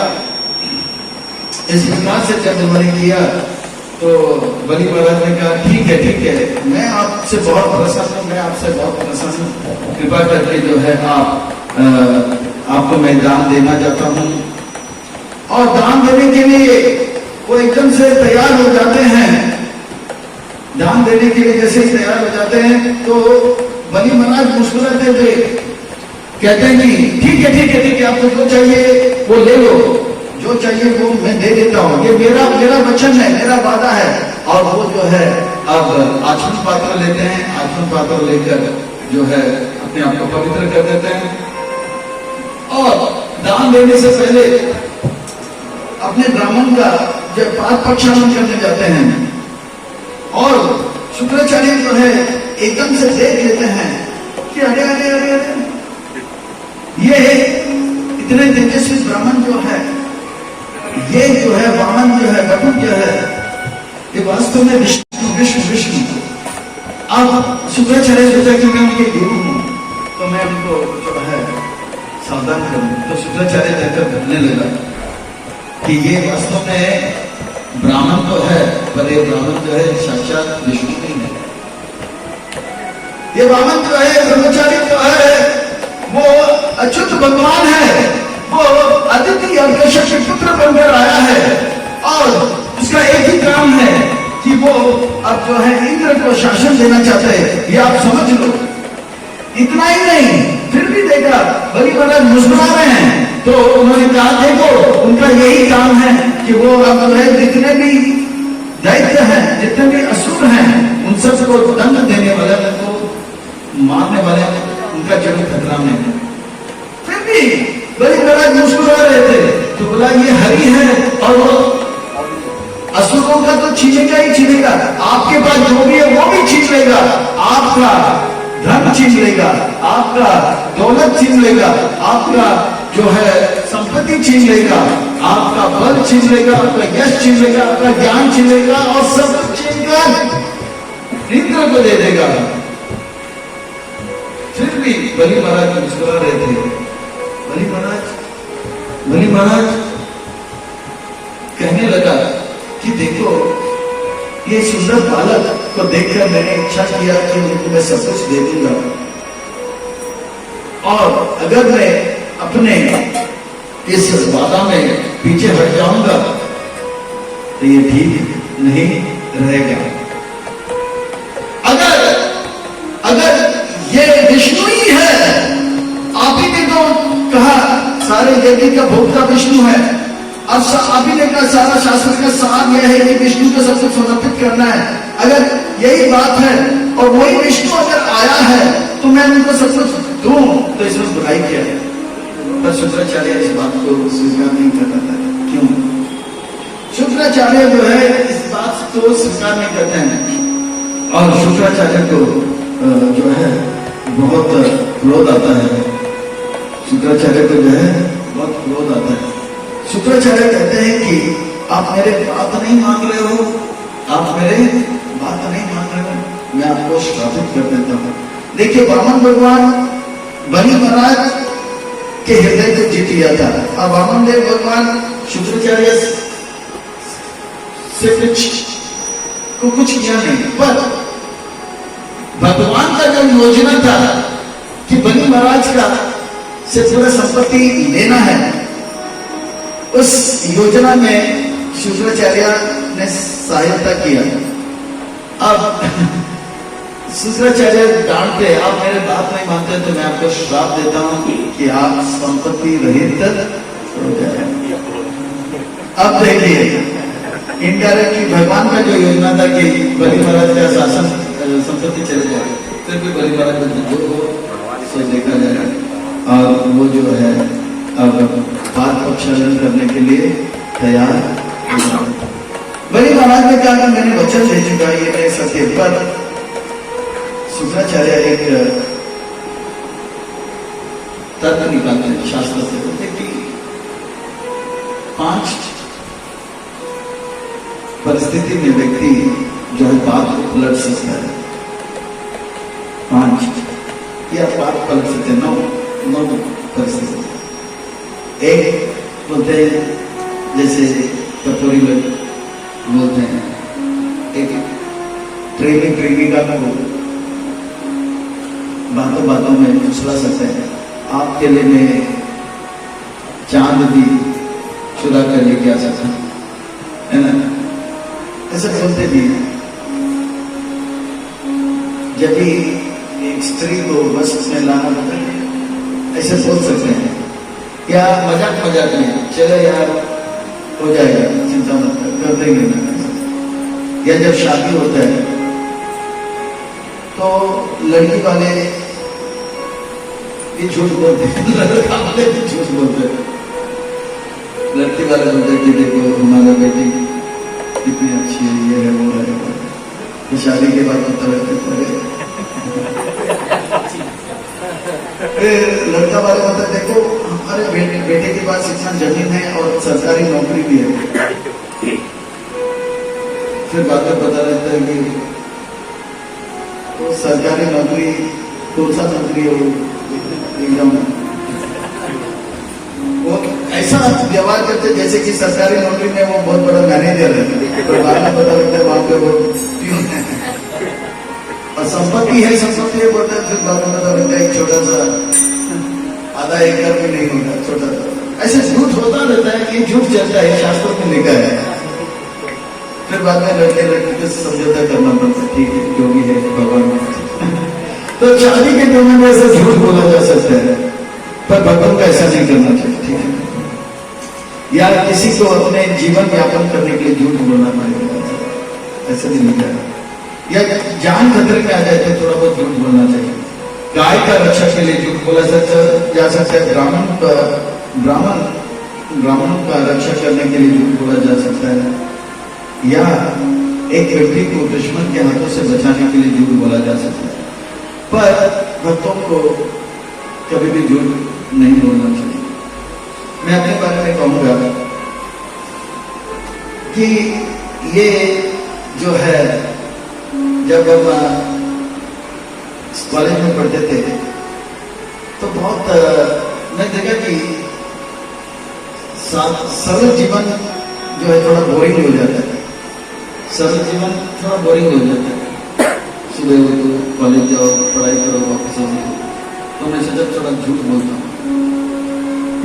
तो बलि महाराज ने कहा ठीक है, मैं आपसे बहुत प्रसन्न हूँ, मैं आपसे बहुत प्रसन्न हूँ, कृपा करके जो है आपको मैं दान देना चाहता हूँ। और दान देने के लिए वो एकदम से तैयार हो जाते हैं। दान देने के लिए जैसे ही तैयार हो जाते हैं तो बलि महाराज मुस्कुराते थे, कहते हैं कि ठीक है, आपको जो चाहिए वो ले लो, जो चाहिए वो मैं दे देता हूँ, ये मेरा वचन है, मेरा वादा है। और वो जो है अब आचमन पात्र लेते हैं, आचमन पात्र लेकर जो है अपने आप को पवित्र कर देते हैं। और दान देने से पहले अपने ब्राह्मण का जब पाद प्रक्षालन करने जाते हैं और शुक्राचार्य जो है एकदम से देख लेते हैं कि अरे ये इतने तेजस्वी ब्राह्मण जो है, ये जो है वामन जो है, वटुक जो है, ये वास्तव में विष्णु। अब शुक्राचार्य सोचा कि मैं उनके गुरु हूं तो मैं उनको जो है सावधान करूं। तो शुक्राचार्य जाकर कहने लगा कि ये वास्तव में ब्राह्मण तो है, पर ये ब्राह्मण जो है साक्षात विष्णु नहीं है। ये वामन जो है, ब्रह्मचारी जो है, वो अच्युत भगवान है, वो अदिति अर्कश के पुत्र बनकर आया है। और उसका एक ही काम है कि वो अब जो है इंद्र को शासन देना चाहते हैं, ये आप समझ लो। इतना ही नहीं, फिर भी देखा बलि महाराज मुस्कुरा रहे हैं तो उन्होंने कहा देखो उनका यही काम है कि वो अब जो है जितने भी दैत्य हैं, जितने भी असुर हैं, उन सबको दंड देने वाले, उनको मारने वाले, उनका जीवन खतरा में है। फिर भी बलि महाराज मुस्कुरा रहे थे तो बोला ये हरि है और वो असुरों का तो छीनेगा ही छीनेगा, आपके पास जो भी है वो भी छीन लेगा, आपका धन छीन लेगा, आपका दौलत छीन लेगा, आपका जो है संपत्ति छीन लेगा, आपका बल छीन लेगा, आपका यश छीन लेगा, आपका ज्ञान छीन लेगा और सब कुछ छीन कर इंद्र को दे देगा। फिर भी बलि महाराज मुस्कुरा रहे थे। बलि महाराज कहने लगा कि देखो ये सुंदर बालक को देखकर मैंने इच्छा किया कि उनको मैं सब कुछ दे दूंगा, और अगर मैं अपने इस वादा में पीछे हट जाऊंगा तो ये ठीक नहीं रहेगा। अगर ये विष्णु ही है, आप ही ने तो कहा सारे यज्ञ का भोक्ता विष्णु है, और आप ही ने कहा सारा शास्त्र का सार यह है कि विष्णु को सब कुछ समर्पित करना है। अगर यही बात है और वही विष्णु अगर आया है तो मैं उनको सब कुछ दूं तो इसमें बुराई क्या है? पर शुक्राचार्य इस बात को स्वीकार नहीं करता था। क्यों? शुक्राचार्य जो है इस बात को स्वीकार नहीं करते हैं और शुक्राचार्य को जो है बहुत क्रोध आता है। शुक्राचार्य को जो है बहुत क्रोध आता है। शुक्राचार्य कहते हैं कि आप मेरे बात नहीं मान रहे हो, आप मेरे बात नहीं मान रहे हो, मैं आपको श्रापित कर देता हूं। देखिए वामन भगवान बलि महाराज के हृदय को जीत लिया था। अब वामन देव भगवान शुक्राचार्य से कुछ किया नहीं, पर भगवान का जो योजना था कि बलि महाराज का से पूरा संपत्ति लेना है, उस योजना में शुक्राचार्य ने सहायता किया। अब शुक्राचार्य डांटते, आप मेरे बात नहीं मानते तो मैं आपको श्राप देता हूं कि आप संपत्ति रहित हो जाए। अब देखिए इनडायरेक्टली भगवान का जो योजना था कि बलि महाराज का शासन संपत्ति चले जाए, फिर भी बलि महाराज का जो हो सो देखा जाएगा। और वो जो है अब पाद प्रक्षालन करने के लिए तैयार हो। बलि महाराज ने कहा कि मैंने वचन दे चुका, ये नहीं सके। पर शुक्राचार्य एक तर्क निकालते हैं शास्त्र से, बोलते कि 5 परिस्थिति में व्यक्ति जो है बात को पलट सकता है। 5 या बात पलट सकते हैं, 9 परिस्थिति। एक बोलते जैसे कटोरी में बोलते हैं, एक प्रेमिका को बातों बातों में फुसला सकते हैं। आपके लिए मैं चांद भी चुरा कर लेके आ सकता है ना, ऐसा बोलते भी हैं। जब भी एक स्त्री को बस में लाना होता है ऐसे बोल सकते हैं, या मजाक में चलो यार हो जाएगा, चिंता मत कर देंगे। या जब शादी होता है तो लड़की वाले भी झूठ बोलते हैं, लड़का वाले भी झूठ बोलते हैं। लड़की वाले बोलते हैं कि देखो हमारा बेटी कितनी अच्छी है, ये है वो है। तो शादी के बाद पता लगता है फिर लड़का वाले बोलते हैं देखो हमारे बेटे के पास इतना जमीन है और सरकारी नौकरी भी है। फिर बाद में पता लगता है कि तो सरकारी नौकरी कौन सा नौकरी है, एकदम वो ऐसा व्यवहार करते जैसे कि सरकारी नौकरी में वो बहुत बड़ा मैनेजर है, तो बाद में पता लगता है वहां पे वो प्यून है। और संपत्ति है बोलते हैं, फिर बाद में पता लगता है एक छोटा सा आधा एकड़ भी नहीं होगा, छोटा सा। ऐसे झूठ होता रहता है, ये झूठ चलता है, शास्त्रों में लिखा है। फिर बाद में लड़के को समझौता करना पड़ता है, ठीक है जो भी है भगवान। तो शादी के समय में ऐसे झूठ बोला जा सकता है, पर भगवान का ऐसा नहीं करना चाहिए, ठीक है। या किसी को अपने जीवन यापन करने के लिए झूठ बोलना पड़ेगा, ऐसा नहीं लिखा है। या जान खतरे में आ जाए तो थोड़ा बहुत झूठ बोलना चाहिए। गाय का रक्षा के लिए झूठ बोला जा सकता है, ब्राह्मणों का रक्षा करने के लिए झूठ बोला जा सकता है, या एक व्यक्ति को दुश्मन के हाथों से बचाने के लिए झूठ बोला जा सकता है। पर भक्तों को कभी भी झूठ नहीं बोलना चाहिए। मैं अपने बारे में कहूंगा कि ये जो है, जब हम कॉलेज में पढ़ते थे तो बहुत मैं देखा कि सरल जीवन जो है थोड़ा बोरिंग हो जाता है। सरल जीवन थोड़ा बोरिंग हो जाता है। सुबह उठो, कॉलेज जाओ, पढ़ाई करो, वापस आओ। तो मैं सोचा थोड़ा झूठ बोलता हूँ।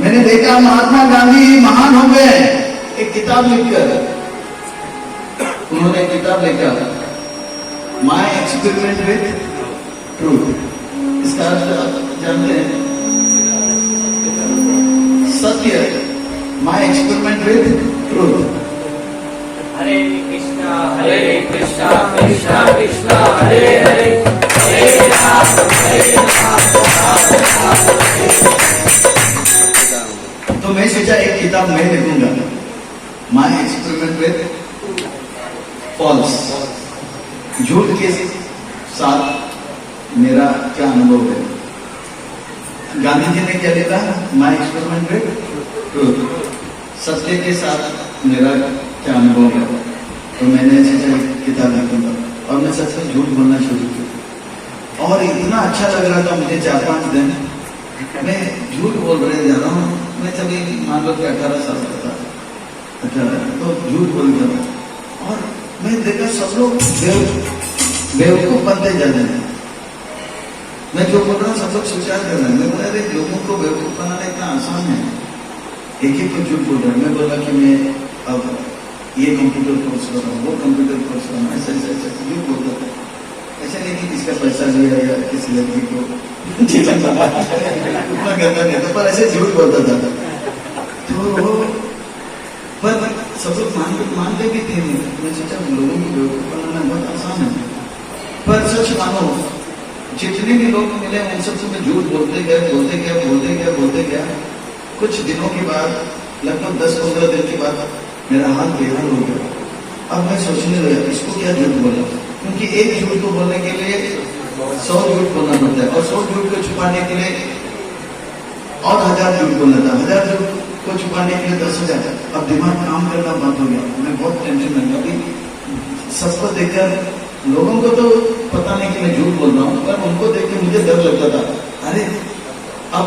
मैंने देखा महात्मा गांधी महान हो गए एक किताब लिखकर। उन्होंने किताब लिखा माय एक्सपेरिमेंट विथ ट्रूथ। इसका अर्थ आप जानते हैं, सत्य। My experiment with truth. Hare Krishna Krishna Krishna Hare Hare, Hare Ram तो मैं सोचा एक किताब मैं लिखूंगा, माय एक्सपेरिमेंट विथ फॉल्स। झूठ के साथ मेरा क्या अनुभव है। गांधी जी ने क्या लिखा, माय एक्सपेरिमेंट विथ ट्रूथ। सत्य के साथ मेरा क्या अनुभव है। तो मैंने सोचा किताब लिखूंगा और मैं सच में झूठ बोलना शुरू किया। और इतना अच्छा लग रहा था मुझे 4-5 दिन मैं झूठ बोल रहे जा रहा हूँ। मैं तभी मान लो कि 18 साल का था, 18 तो झूठ बोलता था। और मैं देखा सब लोग बेवकूफ बनते जा रहे हैं। मैं जो बोल रहा हूँ सब लोग स्वीकार कर रहे हैं। मैं बोला अरे लोगों को बेवकूफ बनाना इतना आसान है, एक ही को झूठ बोल रहा है। मैं बोला कि मैं अब ये कंप्यूटर कोर्स कर रहा हूँ, वो कंप्यूटर कोर्स कर रहा हूँ, ऐसे झूठ बोलता था। ऐसे नहीं कि इसका किसी लड़की को उतना गंदा नहीं था, पर ऐसे झूठ बोलता था। तो पर सब लोग मानते भी थे। मैं सोचा लोगों की बेवकूफ बनाना बहुत आसान है, पर सच मानो जितने भी लोग मिले उन सबसे मैं झूठ बोलते गया। कुछ दिनों के बाद, लगभग 10-15 दिन के बाद मेरा हाल बेहाल हो गया। अब मैं सोचने लगा इसको क्या झूठ बोला, क्योंकि एक झूठ को बोलने के लिए 100 झूठ बोलना पड़ता है, और 100 झूठ को छुपाने के लिए और 1000 झूठ बोलना था, 1000 झूठ को छुपाने के लिए 10,000। अब दिमाग काम करना बंद हो गया, मैं बहुत टेंशन में अभी सबको देखकर। लोगों को तो पता नहीं कि मैं झूठ बोल रहा हूँ, पर उनको देख के मुझे डर लगता था। अरे अब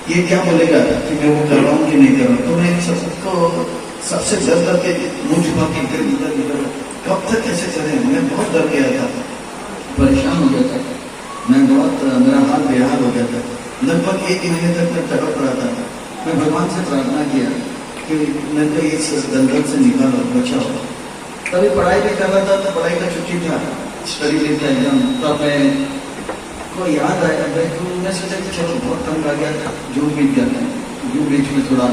ये क्या बोलेगा कि मैं वो कर रहा हूँ कि नहीं कर रहा हूँ। तो मैं सबको सबसे डर करके मुंह छुपा के इधर कब तक कैसे करें, मैं बहुत डर गया था, परेशान हो गया था मैं, बहुत मेरा हाल बेहाल हो गया था। लगभग 1 महीने तक मैं तड़प रहा था। मैं भगवान से प्रार्थना किया कि मैं तो इस दलदल से निकालो, बचाओ। तभी पढ़ाई भी कर रहा था, तो पढ़ाई का छुट्टी था, स्टडी लीव था एग्जाम। तब मैं को याद आया, मैं सोचा कि चलो बहुत तंग आ गया था, जूह बीच जाते हैं, जूह बीच में थोड़ा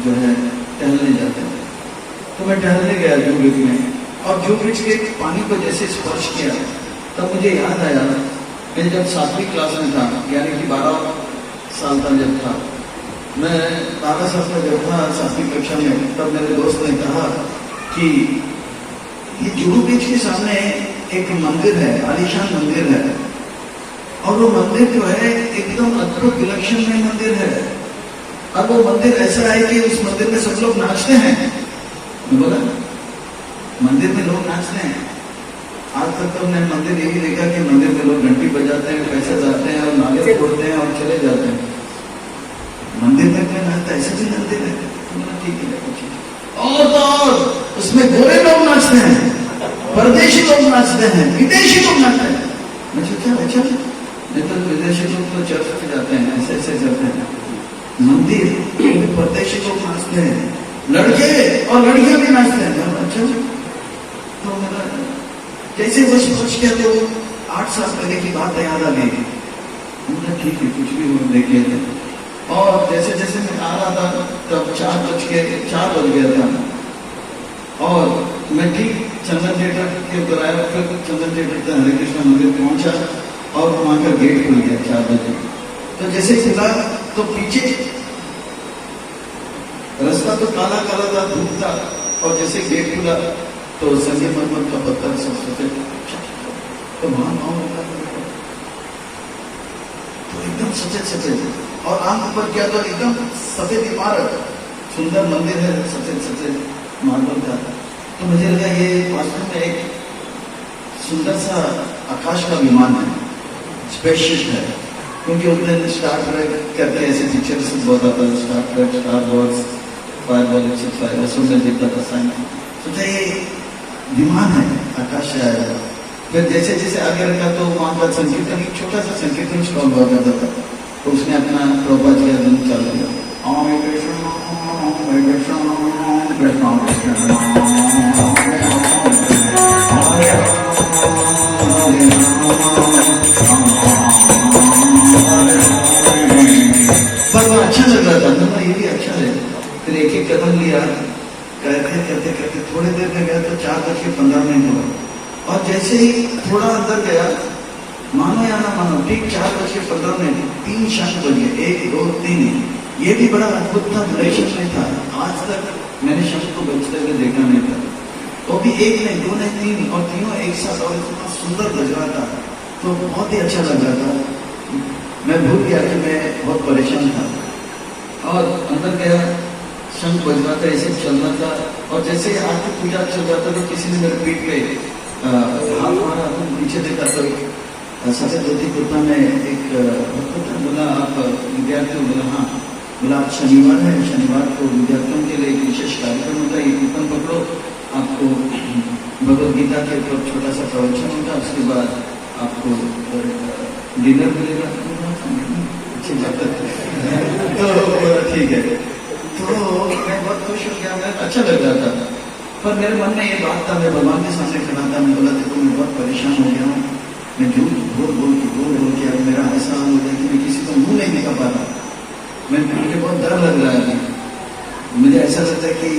जो है टहलने जाते हैं। तो मैं टहलने गया जूह बीच में, और जूह बीच के पानी को जैसे स्पर्श किया तब मुझे याद आया, मैं जब 7वीं क्लास में था, यानी कि 12 साल का जब था, मैं 12 साल का जब था 7वीं कक्षा में, तब मेरे दोस्त ने कहा कि ये जुहू बीच के सामने एक मंदिर है, आलीशान मंदिर है, और वो मंदिर जो है एकदम अद्भुत विलक्षण में मंदिर है। अब वो मंदिर ऐसा है कि उस मंदिर में सब लोग नाचते हैं। मैं बोला मंदिर में लोग नाचते हैं? आज तक तो हमने मंदिर यही देखा कि मंदिर में लोग घंटी बजाते हैं, पैसे जाते हैं और नाले फोड़ते हैं और चले जाते हैं। मंदिर में कोई नाचता है? ऐसे भी मंदिर है? ठीक है। और उसमें गोरे लोग नाचते हैं, परदेशी लोग नाचते हैं, विदेशी लोग नाचते हैं। मैं सोचा अच्छा, नहीं तो विदेशी लोग तो चर्च में जाते हैं, ऐसे ऐसे जाते हैं। मंदिर परदेशी लोग नाचते हैं, लड़के और लड़कियां भी नाचते हैं। अच्छा, तो मेरा जैसे वो सोच किया तो 8 साल पहले की बात याद आ गई। ठीक है, कुछ भी वो देख लेते। और जैसे जैसे मैं आ रहा था तब 4 बज गया था, और मैं ठीक चंदन थिएटर के ऊपर आया। फिर चंदन थिएटर से हरे कृष्ण मंदिर पहुंचा, और वहां का गेट खुल गया 4 बजे। तो जैसे खुला तो पीछे रास्ता तो काला काला था, धूप था, और जैसे गेट खुला तो संगमरमर का पत्थर सब सफेद, तो वहां पाँव रखा तो एकदम सफेद, और आंख पर क्या तो एकदम सफेद इमारत, सुंदर मंदिर है, सफेद मार्बल का। तो मुझे लगा ये वास्तव में एक सुंदर सा आकाश का विमान है, स्पेसशिप है, क्योंकि उस दिन स्टार ट्रेक करके ऐसे पिक्चर्स बहुत आता है, Star Trek, star Wars, fireball 6 सुंदर दिखता था साइन। सोचा ये विमान है, आकाश से आया। फिर जैसे जैसे आगे रखा तो वहां का संकीर्तन, एक छोटा सा संकीर्तन स्टॉल हुआ करता था, तो उसने अपना प्रभुपाद जी का दिन चालू किया, पर वो अच्छा लग रहा था, ये भी अच्छा है। फिर एक एक कदम लिया, करते थोड़ी देर में गया तो 4:15 हुआ, और जैसे ही थोड़ा अंदर गया, मानो या ना मानो, ठीक 4:15 3 शंख बजे, 1 2 3। ये भी बड़ा अद्भुत था, विलक्षण नहीं था। आज तक मैंने शंख को बजते हुए देखा नहीं था। तो भी 1 नहीं 2 नहीं 3, और तीनों एक साथ, और इतना सुंदर बज रहा था, तो बहुत ही अच्छा लग रहा था। मैं भूल गया कि मैं बहुत परेशान था, और अंदर गया, शंख बज रहा था, ऐसे चल रहा था, और जैसे आरती पूजा चल रहा था तो किसी ने मेरे पीठ पे हाथ मारा, तो पीछे देखा तो सफेद धोती कुर्ता में एक बोला, आप विद्यार्थी? बोला हाँ। बोला आज शनिवार है, शनिवार को विद्यार्थियों के लिए एक विशेष कार्यक्रम होता है, ये कूपन पकड़ो, आपको भगवद गीता के ऊपर छोटा सा प्रवचन होगा, उसके बाद आपको डिनर मिलेगा। तो ठीक है, तो मैं बहुत खुश हो गया, मैं अच्छा लग रहा था। पर मेरे मन में ये बात था, मैं भगवान के सामने खड़ा था, मैं बोला देखो मैं बहुत परेशान हो गया हूँ, मैं झूठ बोल के अब मेरा ऐसा हो गया कि मैं किसी को मुंह नहीं दिखा पा रहा। मुझे बहुत डर लग रहा है। मुझे ऐसा लगता है कि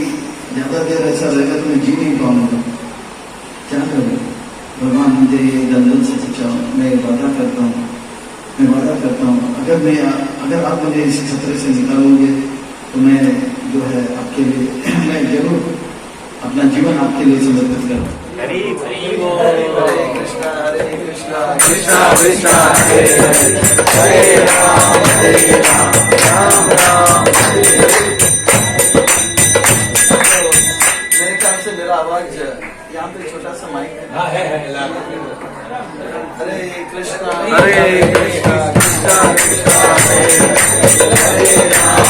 ज़्यादा देर ऐसा रहेगा तो मैं जी नहीं पाऊंगा। क्या करूँ? भगवान मुझे दलदल से बचाओ। मैं वादा करता हूँ अगर आप मुझे इस खतरे से निकालोगे तो मैं जो है आपके लिए मैं जरूर अपना जीवन आपके लिए समर्पित करूँ। हरि बोल। हरे कृष्णा कृष्णा कृष्णा हरे हरे राम राम राम हरे हरे। मेरे ख्याल से मेरा आवाज यहाँ पे छोटा सा माइक है। हाँ है। हरे कृष्णा कृष्णा कृष्णा हरे हरे राम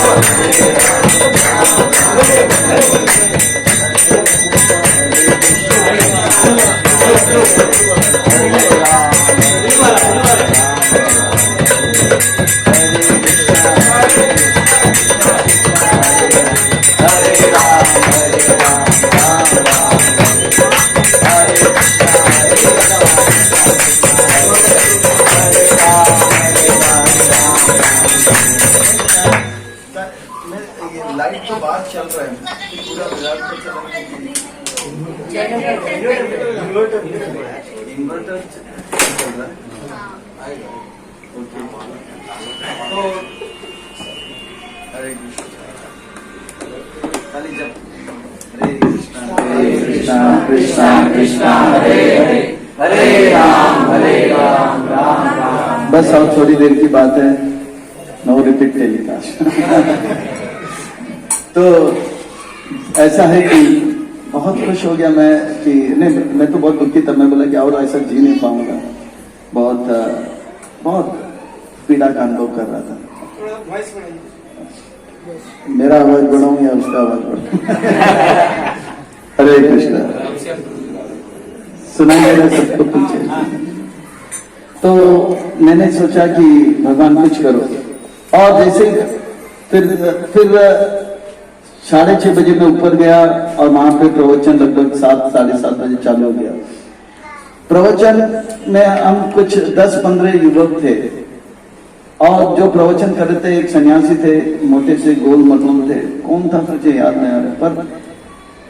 लाइट तो बात चल रहा है पूरा बाजार पे चल रहा है। इन्वर्टर चल रहा है। ओके तो हरे कृष्णा खाली जब हरे कृष्णा कृष्णा कृष्णा हरे हरे हरे राम राम राम। बस और थोड़ी देर की बात है। No repeat telecast. तो ऐसा है कि बहुत खुश हो गया मैं कि नहीं, मैं तो बहुत दुखी था। मैं बोला कि और ऐसा जी नहीं पाऊंगा। बहुत पीड़ा का अनुभव कर रहा था। मेरा आवाज बढ़ाऊं या उसका आवाज बढ़ाऊं? हरे कृष्णा। सुनाई दे रहा सबको पीछे। तो मैंने सोचा कि भगवान कुछ करो। और जैसे फिर 6:30 बजे मैं ऊपर गया और वहां पे प्रवचन लगभग 7 साढ़े 7 बजे चालू हो गया। प्रवचन में हम कुछ 10-15 युवक थे और जो प्रवचन कर रहे थे एक सन्यासी थे, मोटे से गोल मतलब थे। कौन था मुझे याद नहीं आ रहा, पर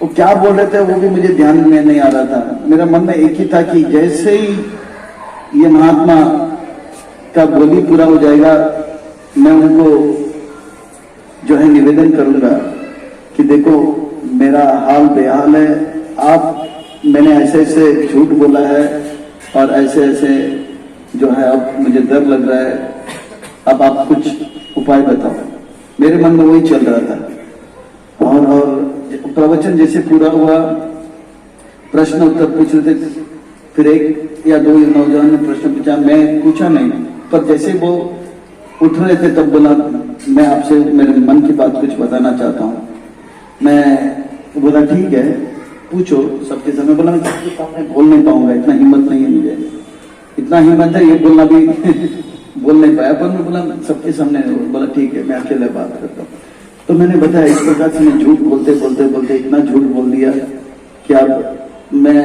वो क्या बोल रहे थे वो भी मुझे ध्यान में नहीं आ रहा था। मेरा मन में एक ही था कि जैसे ही ये महात्मा का बोली पूरा हो जाएगा मैं उनको जो है निवेदन करूंगा कि देखो मेरा हाल बेहाल है। मैंने ऐसे ऐसे झूठ बोला है और ऐसे ऐसे जो है अब मुझे डर लग रहा है। अब आप कुछ उपाय बताओ। मेरे मन में वही चल रहा था। और प्रवचन जैसे पूरा हुआ, प्रश्न उत्तर पूछ रहे थे। फिर 1 या 2 नौजवान ने प्रश्न पूछा। मैं पूछा नहीं, पर जैसे वो उठ रहे थे तब बोला मैं आपसे मेरे मन की बात कुछ बताना चाहता हूँ। मैं बोला ठीक है पूछो सबके सामने। बोला मैं सबके सामने बोल नहीं पाऊंगा, इतना हिम्मत नहीं है मुझे। इतना हिम्मत है ये बोलना भी बोल नहीं पाया, पर मैं बोला सबके सामने। बोला ठीक है मैं अकेले बात करता हूँ। तो मैंने बताया इस प्रकार से मैं झूठ बोलते इतना झूठ बोल दिया कि अब मैं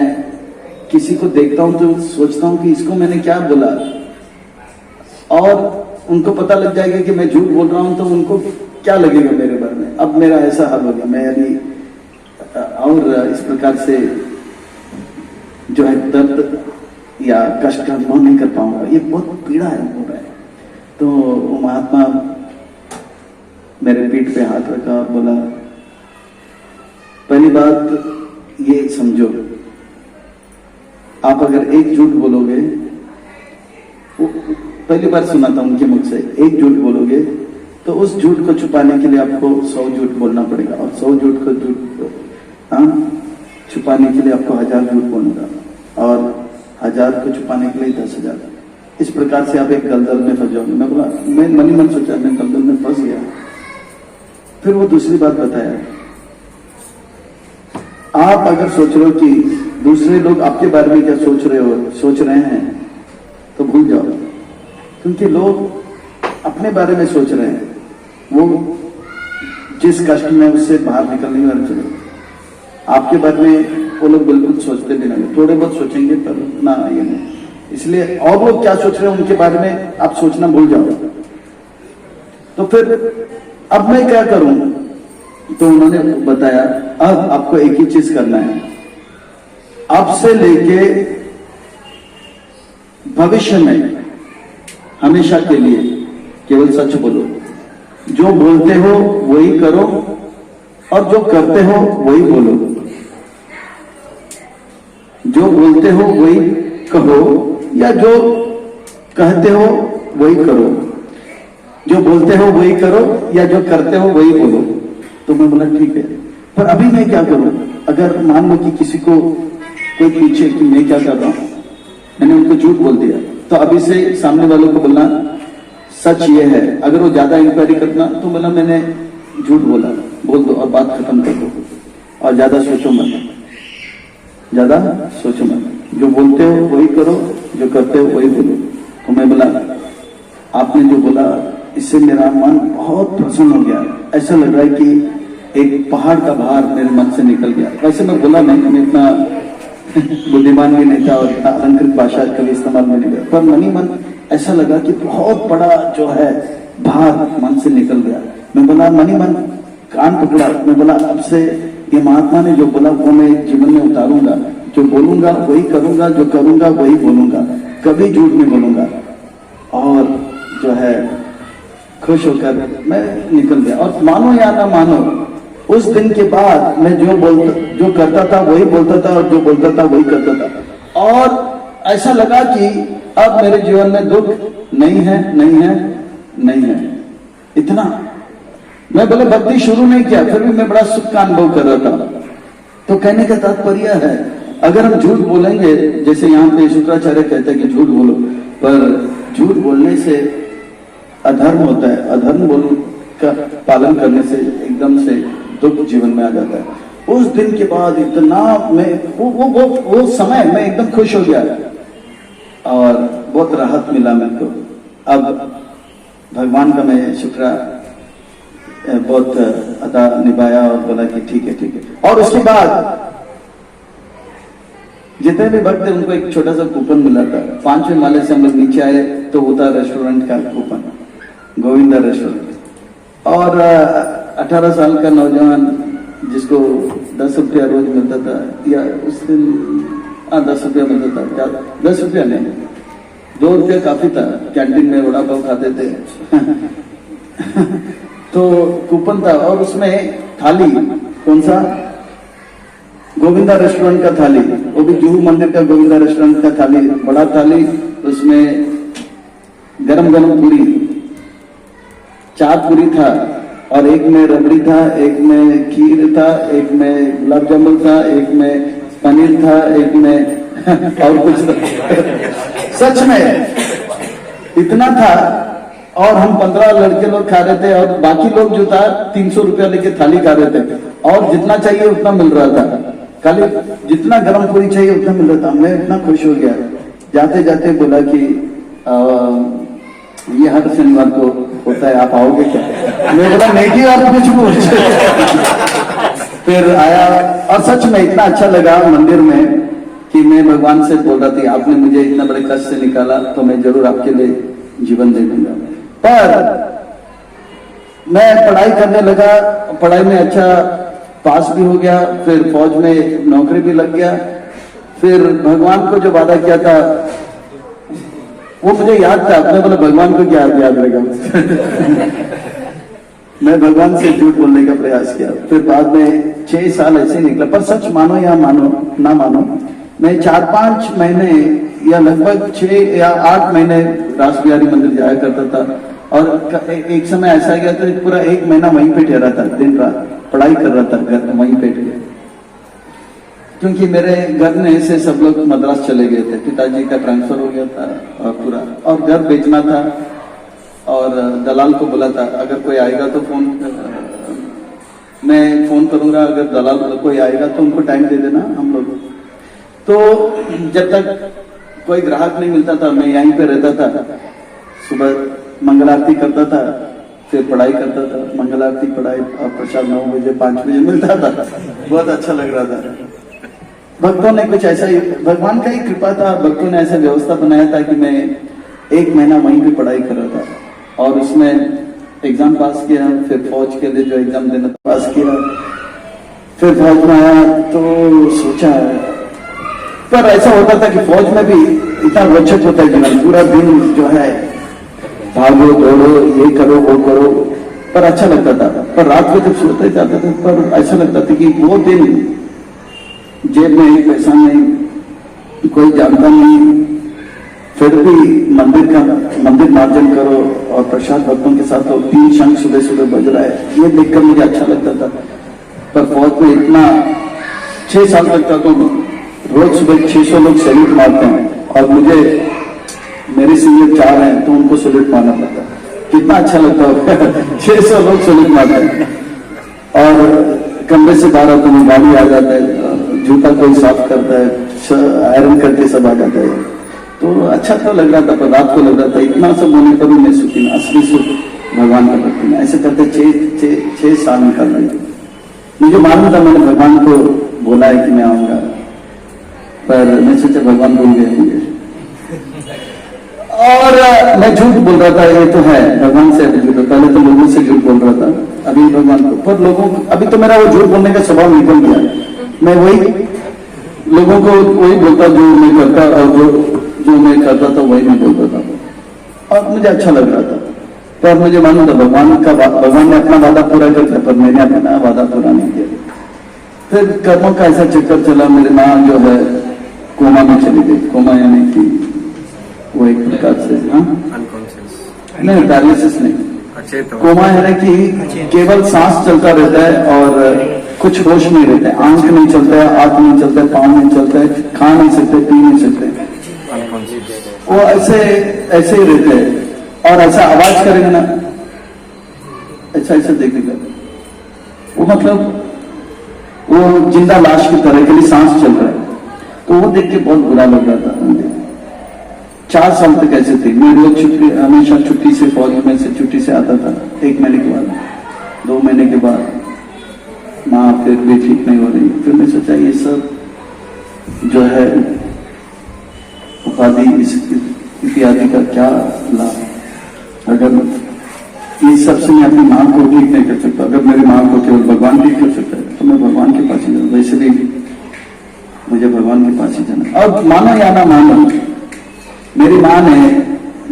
किसी को देखता हूं तो सोचता हूं कि इसको मैंने क्या बोला, और उनको पता लग जाएगा कि मैं झूठ बोल रहा हूं तो उनको क्या लगेगा मेरे बारे में। अब मेरा ऐसा हाल हो गया। मैं यदि और इस प्रकार से जो है दर्द या कष्ट का अनुभव नहीं कर पाऊंगा। ये बहुत पीड़ा है हो रहा है। तो वो महात्मा मेरे पीठ पे हाथ रखा, बोला पहली बात ये समझो, आप अगर एक झूठ बोलोगे, पहली बार सुना था उनके मुख से, एक झूठ बोलोगे तो उस झूठ को छुपाने के लिए आपको 100 झूठ बोलना पड़ेगा, और 100 झूठ को छुपाने के लिए आपको 1000 झूठ बोलूंगा, और 1000 को छुपाने के लिए 10,000। इस प्रकार से आप एक दलदल में फंस जाओगे। मैं बोला, मैं मन ही मन सोचा मैं दलदल में फंस गया। फिर वो दूसरी बात बताया, आप अगर सोच रहे हो कि दूसरे लोग आपके बारे में क्या सोच रहे हैं तो भूल जाओ, क्योंकि लोग अपने बारे में सोच रहे हैं। वो जिस कष्ट में उससे बाहर निकलने वाले चले, आपके बारे में वो लोग बिल्कुल सोचते भी नहीं, थोड़े बहुत सोचेंगे पर ना ये नहीं। इसलिए और लोग क्या सोच रहे हैं उनके बारे में आप सोचना भूल जाओ। तो फिर अब मैं क्या करूं? तो उन्होंने बताया अब आपको एक ही चीज करना है, अब से लेके भविष्य में हमेशा के लिए केवल सच बोलो, जो बोलते हो वही करो और जो करते हो वही बोलो, जो बोलते हो वही कहो या जो कहते हो वही करो, जो बोलते हो वही करो या जो करते हो वही बोलो। तो मैं बोला ठीक है, पर अभी मैं क्या करूं? अगर मान लो कि किसी को कोई पूछे कि मैं क्या कर रहा हूं, मैंने उनको झूठ बोल दिया, तो अभी से सामने वालों को बोलना सच ये है। अगर वो ज्यादा इंक्वायरी करना तो बोला मैंने झूठ बोला, बोल दो और बात खत्म कर दो और ज्यादा सोचो मत, ज्यादा सोचो मत, जो बोलते हो वही करो, जो करते हो वही बोलो। तो मैं बोला आपने जो बोला इससे मेरा मन बहुत प्रसन्न हो गया, ऐसा लग रहा है कि एक पहाड़ का भार मेरे मन से निकल गया। वैसे मैं बोला नहीं, मैं इतना बुद्धिमान भी नहीं था और इतना अलंकृत भाषा कभी इस्तेमाल में नहीं किया, पर मनी मन ऐसा लगा कि बहुत बड़ा जो है भार मन से निकल गया। मैं बोला मनी मन कान पकड़ा, मैं बोला अब से ये महात्मा ने जो बोला वो मैं जीवन में उतारूंगा, जो बोलूंगा वही करूंगा, जो करूंगा वही बोलूंगा, कभी झूठ नहीं बोलूंगा। और जो है खुश होकर मैं निकल गया। और मानो या ना मानो उस दिन के बाद मैं जो करता था वही बोलता था और जो बोलता था वही करता था, और ऐसा लगा कि अब मेरे जीवन में दुख नहीं है, नहीं है, नहीं है। इतना मैं बोले भक्ति शुरू नहीं किया, फिर भी मैं बड़ा सुख का अनुभव कर रहा था। तो कहने का तात्पर्य है अगर हम झूठ बोलेंगे, जैसे यहाँ पे शुक्राचार्य कहते हैं कि झूठ बोलो, पर झूठ बोलने से अधर्म होता है, अधर्म बोल का पालन करने से एकदम से दुख जीवन में आ जाता है। उस दिन के बाद इतना मैं वो समय मैं एकदम खुश हो गया और बहुत राहत मिला मेरे को। अब भगवान का मैं शुक्र बहुत अदा निभाया और बोला कि ठीक है ठीक है। और उसके बाद जितने भी भक्त थे उनको एक छोटा सा कूपन मिला था। 5वें माले से हम लोग नीचे आए तो वो था रेस्टोरेंट का कूपन, गोविंदा रेस्टोरेंट। और 18 साल का नौजवान जिसको 10 रुपया रोज मिलता था, या उस दिन 10 रुपया मिलता था, 10 रुपया नहीं, 2 रुपया काफी था, कैंटीन में वड़ा पाव खाते थे तो कूपन था और उसमें थाली, कौन सा, गोविंदा रेस्टोरेंट का थाली, वो भी जुहू मंदिर का गोविंदा रेस्टोरेंट का थाली, बड़ा थाली, उसमें गरम गरम पूरी, 4 पूरी था और एक में रबड़ी था, एक में खीर था, एक में गुलाब जामुन था, एक में पनीर था, एक में और कुछ था। सच में इतना था और हम 15 लड़के लोग खा रहे थे और बाकी लोग जो था 300 रुपया लेके थाली खा रहे थे और जितना चाहिए उतना मिल रहा था, खाली जितना गरम पूरी चाहिए उतना मिल रहा था। मैं इतना खुश हो गया, जाते जाते बोला कि ये हर शनिवार को होता है, आप आओगे क्या? मैं बोला नहीं जी आप कुछ पूछ फिर आया और सच में इतना अच्छा लगा मंदिर में कि मैं भगवान से बोल रहा था आपने मुझे इतना बड़े कष्ट से निकाला तो मैं जरूर आपके लिए जीवन दे दूंगा। पर मैं पढ़ाई करने लगा, पढ़ाई में अच्छा पास भी हो गया, फिर फौज में नौकरी भी लग गया। फिर भगवान को जो वादा किया था वो मुझे याद था। मैं बोला भगवान को क्या याद रहेगा मैं भगवान से झूठ बोलने का प्रयास किया। फिर बाद में 6 साल ऐसे निकला। पर सच मानो या मानो ना मानो, मैं 4-5 महीने या लगभग 6 या 8 महीने रास बिहारी मंदिर जाया करता था। और एक समय ऐसा गया था पूरा 1 महीना वहीं पे ठहरा था, दिन रात पढ़ाई कर रहा था, घर वहीं पे ठहरा, क्योंकि मेरे घर में से सब लोग मद्रास चले गए थे, पिताजी का ट्रांसफर हो गया था और पूरा, और घर बेचना था। और दलाल को बोला था अगर कोई आएगा तो मैं फोन करूंगा, अगर दलाल कोई आएगा तो उनको टाइम दे देना हम लोग। तो जब तक कोई ग्राहक नहीं मिलता था मैं यहीं पे रहता था। सुबह मंगल आरती करता था, फिर पढ़ाई करता था, मंगल आरती पढ़ाई और प्रसाद 9 बजे 5 बजे मिलता था। बहुत अच्छा लग रहा था। भक्तों ने कुछ ऐसा ही, भगवान का ही कृपा था, भक्तों ने ऐसा व्यवस्था बनाया था कि मैं 1 महीना वहीं पे पढ़ाई कर रहा था और उसमें एग्जाम पास किया, फिर फौज के लिए जो एग्जाम देना पास किया, फिर फौज में आया तो सोचा, पर ऐसा होता था कि फौज में भी इतना रोचक होता है जीवन, पूरा दिन जो है भागो दौड़ो, ये करो वो करो, पर अच्छा लगता था। पर रात में जब सोते जाते थे पर ऐसा लगता था कि वो दिन जेब में एक पैसा नहीं, कोई जानता नहीं, फिर भी मंदिर मार्जन करो और प्रसाद भक्तों के साथ हो, 3 शंख सुबह सुबह बज रहा है, ये देखकर मुझे अच्छा लगता था। पर फौज में इतना 6 साल तक था तो रोज सुबह 600 लोग सैल्यूट मारते हैं और मुझे मेरे सीनियर 4 हैं तो उनको सैल्यूट मारना पड़ता, कितना अच्छा लगता होगा 600 लोग सैल्यूट मारते हैं और कमरे से बाहर तो गाड़ी आ जाता है, जूता कोई साफ करता है, आयरन करके सब आ जाता है, तो अच्छा तो लग रहा था। पर रात को लग रहा था इतना सब होने पर भी मैं सुखी ना, असली सुख भगवान का भक्ति में। ऐसे करते 6 साल निकल रहे, मुझे मालूम था, मैंने भगवान को बोला है कि मैं आऊंगा, पर मैं सोचा भगवान भूल गए मुझे और मैं झूठ बोल रहा था, ये तो है भगवान से झूठ, पहले तो लोगों से झूठ बोल रहा था, अभी भगवान को, पर लोगों अभी तो मेरा वो झूठ बोलने का स्वभाव निकल गया, मैं वही लोगों को वही बोलता जो मैं करता और जो मैं करता था वही मैं बोलता था और मुझे अच्छा लग रहा था। पर मुझे मालूम था भगवान ने अपना वादा पूरा कर दिया, पर मैंने अपना वादा पूरा नहीं किया। फिर कर्मों का ऐसा चक्कर चला, मेरी माँ जो है कोमा में चली गई। कोमा यानी कि वो एक प्रकार से नहीं, डायलिसिस नहीं, कोमा है कि केवल सांस चलता रहता है और कुछ होश नहीं रहता है, आंख नहीं चलता है, हाथ नहीं चलता है, पाँव नहीं चलता है, खा नहीं सकते, पी नहीं सकते, वो ऐसे ही रहते हैं और ऐसा आवाज करेंगे ना, ऐसा देखेगा, वो मतलब वो जिंदा लाश की तरह के लिए सांस चल रहा है, तो वो देख के बहुत बुरा लग रहा था मुझे। 4 साल तक ऐसे थे, मैं रोज हमेशा छुट्टी से, फौज में से छुट्टी से आता था, 1 महीने के बाद, 2 महीने के बाद माँ फिर भी ठीक नहीं हो रही। फिर मैं सोचा ये सब जो है उपाधि इत्यादि का क्या लाभ, अगर ये सबसे मैं अपनी माँ को ठीक नहीं कर सकता, अगर मेरी माँ को केवल भगवान ठीक कर सकता है तो मैं भगवान के पास ही जाऊँ, वैसे भी मुझे भगवान के पास ही जाना। अब मानो या ना मानो, मेरी माँ ने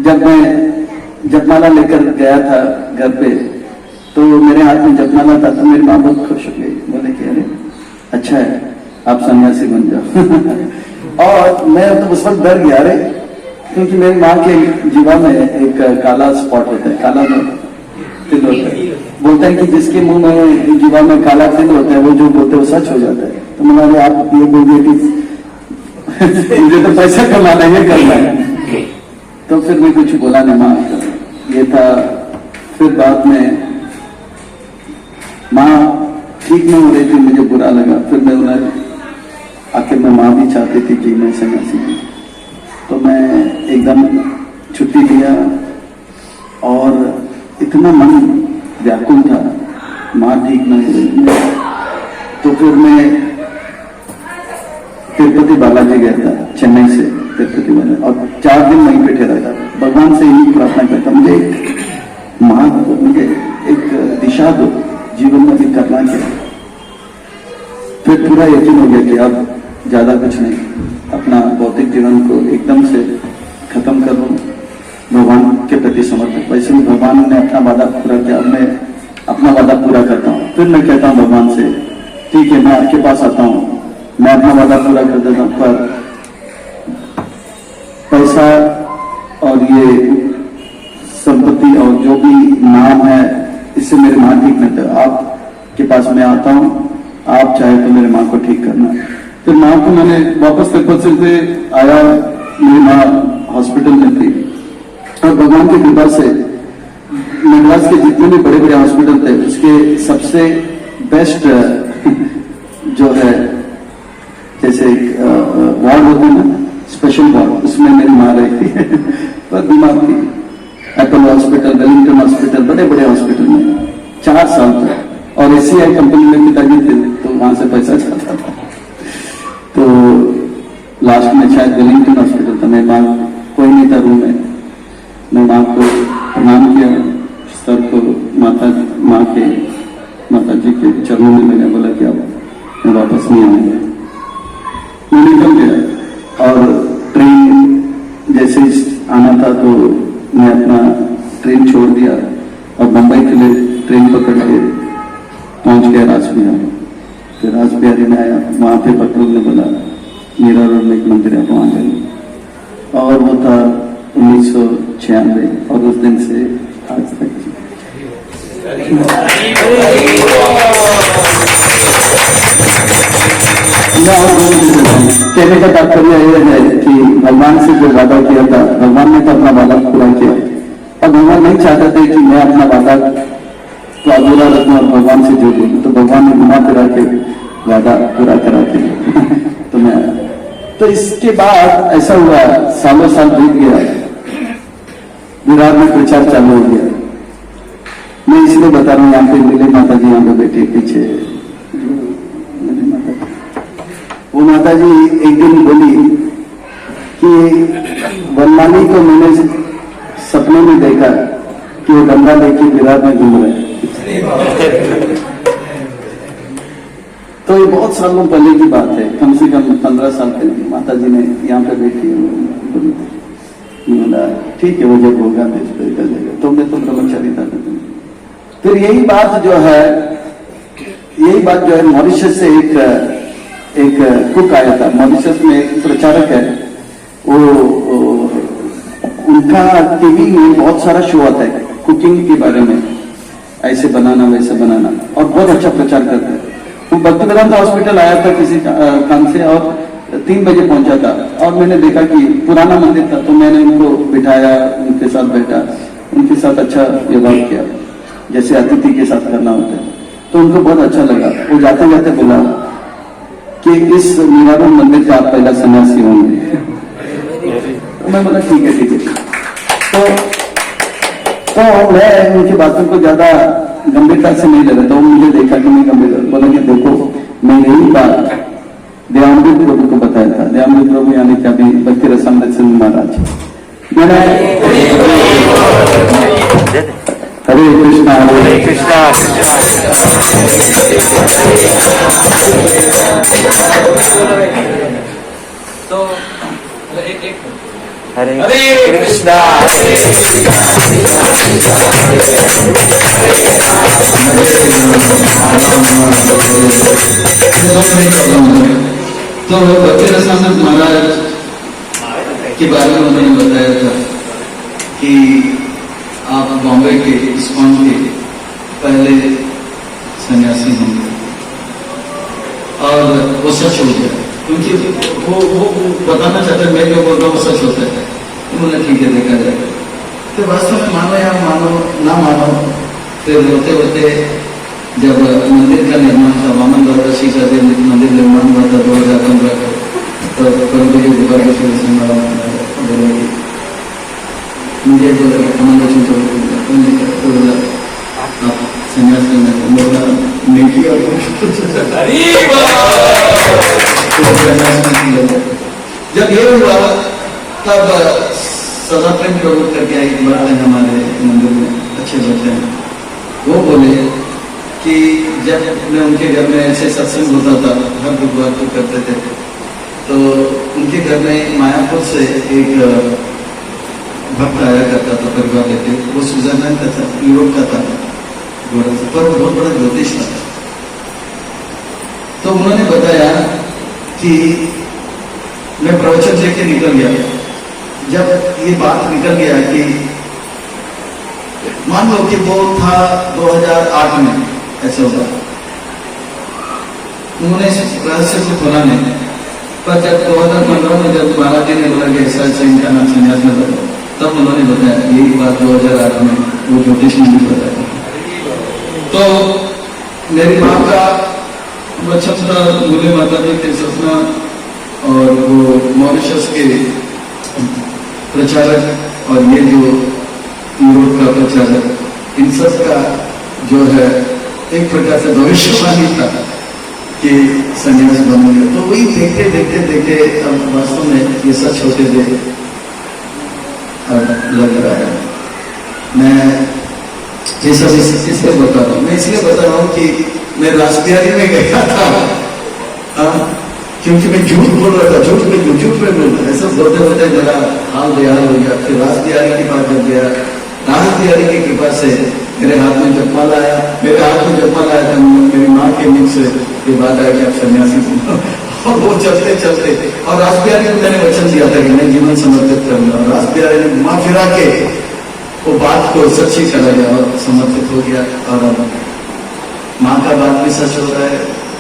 जब मैं जपमाला लेकर गया था घर पे तो मेरे हाथ में जपमाला था, तो मेरी माँ बहुत खुश हो गई, बोले कि अरे अच्छा है आप सन्यासी बन जाओ और मैं तो उस वक्त डर गया रे, क्योंकि मेरी माँ के जीवा में एक काला स्पॉट होता है, काला तिल होता है, बोलते हैं कि जिसके मुंह में जीवा में काला तिल होता है वो जो बोलते हैं वो सच हो जाता है। तो मैंने आप ये बोल दिया कि मुझे तो पैसा कमाना है, करना है, तो फिर मैं कुछ बोला नहीं, माँ ये था। फिर बाद में माँ ठीक नहीं हो रही थी, मुझे बुरा लगा, फिर मैं उन्हें आखिर में माँ भी चाहती थी कि मैं सन्यासी हूँ, तो मैं एकदम छुट्टी लिया और इतना मन व्याकुल था, माँ ठीक नहीं हो रही, तो फिर मैं तिरुपति बालाजी गया था, चेन्नई से तिरुपति बालाजी, और 4 दिन वहीं पे ठहरा था, भगवान से यही प्रार्थना करता मुझे एक माँ दो, मुझे एक दिशा दो, जीवन में भी करना क्या। फिर पूरा यकीन हो गया कि अब ज्यादा कुछ नहीं, अपना भौतिक जीवन को एकदम से खत्म कर लूं, भगवान के प्रति समर्पित। वैसे भी भगवान ने अपना वादा पूरा किया, अब मैं अपना वादा पूरा करता हूँ। फिर मैं कहता हूँ भगवान से ठीक है मैं आपके पास आता हूँ, मैं अपना वादा पूरा कर देता हूँ, पर पैसा और ये संपत्ति और जो भी नाम है इससे मेरी माँ ठीक नहीं था, आपके पास मैं आता हूँ, आप चाहे तो मेरी माँ को ठीक करना। फिर माँ को मैंने वापस तिरुपति से आया, मेरी माँ हॉस्पिटल में थी और भगवान की कृपा से मद्रास के जितने भी बड़े बड़े हॉस्पिटल थे उसके सबसे बेस्ट जो है जैसे वार्ड होते हैं ना, स्पेशल वार्ड, उसमें मेरी माँ रही थी पर बीमार थी। एप्पल हॉस्पिटल, वेलिंगटन हॉस्पिटल, बड़े बड़े हॉस्पिटल में 4 साल तक, और एसीआई कंपनी में पिताजी थे तो वहां से पैसा जाता था। तो लास्ट में शायद वेलिंगटन हॉस्पिटल था, मैं माँ कोई नहीं था रूम में, मैं माँ को प्रणाम किया, सर को माता जी के चरणों में मैंने बोला कि अब मैं वापस नहीं आऊंगा। मैं निकल गया और ट्रेन जैसे आना था तो मैं अपना ट्रेन छोड़ दिया और मुंबई के लिए ट्रेन पकड़ के पहुंच गया राजबिहारी। फिर राजबिहारी में आया, वहां पे पटरों ने बोला मीरा रोड में एक मंदिर है, वहां गए और वो था 1996 और उस दिन से आज तक। कहने का तात्पर्य यह है कि भगवान से जो वादा किया था, भगवान ने तो अपना वादा पूरा किया और भगवान नहीं चाहते थे कि मैं अपना वादा तो अधूरा रखूं और भगवान से जुड़ लूं, तो भगवान ने घुमा फिरा के वादा पूरा करा के तो मैं तो इसके बाद ऐसा हुआ, सालों साल बीत गया, विराट में प्रचार चालू हो गया। मैं इसलिए बता रहा हूँ, यहाँ पे मिले माता जी, यहाँ पे बैठे पीछे वो माता जी एक दिन बोली कि वनमाली को मैंने सपने में देखा कि वो गंगा लेके विराट में घूम रहे। तो ये बहुत सालों पहले की बात है, कम से कम 15 साल पहले माता जी ने यहाँ पे बैठी बोला ठीक है, वो जब होगा तो इस पर कर देगा। तो मैं तो ब्रह्मचारी था। फिर यही बात जो है मॉरिशस से एक कुक आया था, मॉरिशस में एक प्रचारक है, वो उनका टीवी में बहुत सारा शो आता है कुकिंग के बारे में, ऐसे बनाना वैसे बनाना, और बहुत अच्छा प्रचार करता है। वो भक्ति वेदांत हॉस्पिटल आया था किसी काम से और 3 बजे पहुंचा था और मैंने देखा कि पुराना मंदिर था, तो मैंने उनको बिठाया, उनके साथ बैठा, उनके साथ अच्छा व्यवहार किया जैसे अतिथि के साथ करना होता है। तो उनको बहुत अच्छा लगा। वो जाते जाते बोला कि इस मीरारोड मंदिर का आप पहला सन्यासी होंगे। तो मैं बोला ठीक है। तो मैं उनकी बातों को ज्यादा गंभीरता से नहीं ले रहा था। वो मुझे देखा कि मैं गंभीर, बोला कि देखो मैं यही बात दयामृत प्रभु को बताया था। दयामृत प्रभु यानी कि अभी भक्ति रसामृत सिंह महाराज। मैंने हरे कृष्णा हरे कृष्णा तो हरे कृष्णा तो भक्ति रसामृत महाराज के बारे में उन्होंने बताया था कि आप बॉम्बे के इस्कॉन के पहले सन्यासी होंगे और वो सच हो गया, क्योंकि वो बताना चाहते हैं, मैं जो बोल रहा हूँ वो सच होता है। उन्होंने ठीक है देखा जाए, तो वास्तव में मानो या मानो ना मानो, फिर होते होते जब मंदिर का निर्माण था, वामन द्वारा शीशा देव मंदिर निर्माण हुआ था 2015 को, तो मुझे जो आप संन्यास नहीं किया। जब ये हुआ तब सदा प्रेम प्रभु करके एक बात है हमारे मंदिर में, अच्छे बच्चे हैं, वो बोले कि जब मैं उनके घर में ऐसे सत्संग होता था, हर बुधवार को करते थे, तो उनके घर में मायापुर से एक भक्त आया करता था परिवार लेके। वो स्विट्जरलैंड का था, यूरोप का था, पर बहुत बड़ा ज्योतिष था। तो उन्होंने बताया कि मैं प्रवचन लेके निकल गया। जब ये बात निकल गया कि मान लो कि वो था 2008 में, ऐसा होगा, उन्होंने इस रहस्य को खोला नहीं, पर जब 2015 में जब महाराज जी ने बोला कि ऐसा इनका नाम संन्यास में बदलो, तब उन्होंने बताया यही बात 2008 में वो ज्योतिष ने भी बताया। तो मेरी माँ का बचपन था, मुझे माता जी के सपना और वो मॉरिशस के प्रचारक और ये जो यूरोप का प्रचारक, इन सब का जो है एक प्रकार से भविष्यवाणी था कि संन्यास बनूंगा। तो वही देखते देखते देखते अब वास्तव में ये सच होते थे अब लग रहा है। मैं ये सब इसलिए बता रहा हूँ, मैं इसलिए बता रहा हूँ कि मैं रासबिहारी में गया था क्योंकि मैं झूठ बोल रहा था, झूठ में बोल रहा, ऐसा बोलते बोलते मेरा हाल बेहाल हो गया। फिर रासबिहारी के पास जब गया, रासबिहारी की कृपा से मेरे हाथ में जपमाला आया, मेरे हाथ में जपमाला आया था, मेरी माँ के मुख से ये बात आया कि आप सन्यासी बनो। और वो चलते चलते, और रासबिहारी को मैंने वचन दिया था कि मैं जीवन समर्पित करूंगा, और रासबिहारी ने माँ फिरा के वो बात को सच्ची करा गया और समर्पित हो गया। और माँ का बात भी सच हो रहा है,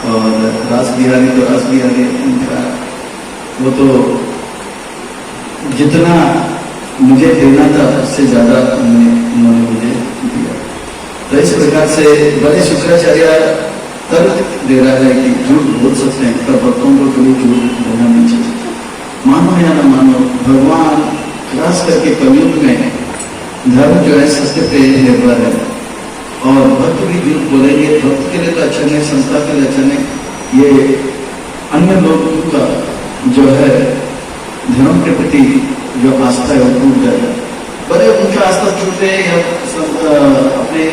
और रासबिहारी तो रासबिहारी, उनका वो तो जितना मुझे देना था उससे ज्यादा उन्होंने मुझे दिया। तो इस प्रकार से बड़े शुक्राचार्य तर्क दे रहा है कि झूठ बोल सकते हैं, पर भक्तों को कभी झूठ बोलना नहीं चाहिए। मानो या ना मानो, भगवान खास करके कलयुग में धर्म जो है सत्य पे निर्भर है, और भक्त भी झूठ बोलेंगे, भक्त के लिए तो अच्छा नहीं, संस्था के लिए अच्छा नहीं, ये अन्य लोगों का जो है धर्म के प्रति जो आस्था है वो टूट जाएगा। बड़े उनका आस्था टूटे या अपने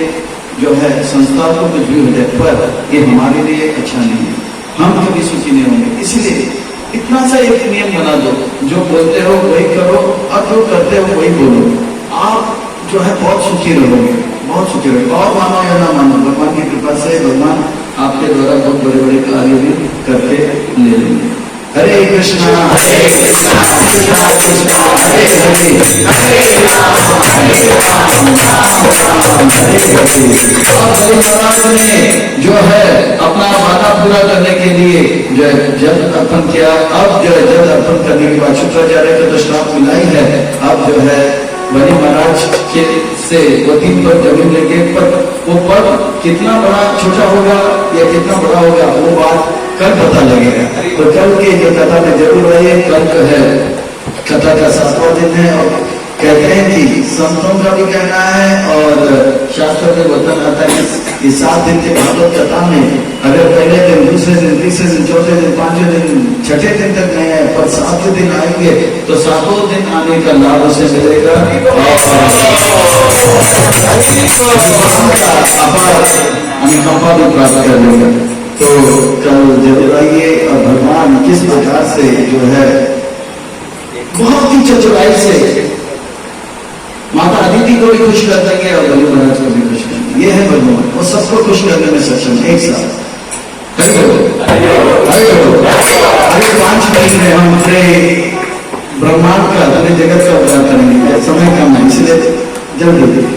जो है संस्था को कुछ भी हो जाए, पर ये हमारे लिए अच्छा नहीं है, हम कभी सुखी नहीं होंगे। इसलिए इतना सा एक नियम बना दो, जो बोलते हो वही करो और जो करते हो वही बोलो, आप जो है बहुत सुखी रहोगे, बहुत सुखी रहोगे। और मानो या ना मानो, भगवान की कृपा से भगवान आपके द्वारा बहुत बड़े बड़े कार्य भी करके ले लेंगे। हरे कृष्णा हरे कृष्णा कृष्णा कृष्णा हरे हरे, हरे राम हरे राम राम राम हरे हरे। और हरि महाराज ने जो है अपना वादा पूरा करने के लिए जो है जल अर्पण किया। अब जो है जल अर्पण करने के बाद शुक्राचार्य को तो श्राप मिला ही है, अब जो है बलि महाराज के से वो 3 पर जमीन लेके, पर वो पद कितना बड़ा छोटा होगा या कितना बड़ा होगा वो बात कल पता लगेगा। तो कल के जो कथा में जरूर रहिए। कल है कथा का 7वां दिन है, और कहते हैं कि संतों का भी कहना है और शास्त्र में वचन आता है कि 7 दिन के भागवत कथा में अगर पहले दिन, दूसरे दिन, तीसरे दिन, चौथे दिन, 5वें दिन, 6ठे दिन तक नहीं आए, पर 7वें दिन आएंगे तो 7वें दिन आने का लाभ उसे मिलेगा और अनुकंपा भी प्राप्त कर लेगा। तो कल जरूर आइए, और भगवान किस प्रकार से जो है बहुत ही चतुराई से माता अदिति को भी खुश कर देंगे और बलि महाराज को भी खुश करेंगे। ये है भगवान, वो सबको खुश करने में सक्षम एक साथ। अरे 5 मिनट में हम अपने ब्रह्मांड का, अपने जगत का उद्धार करेंगे, समय कम है इसलिए जल्दी।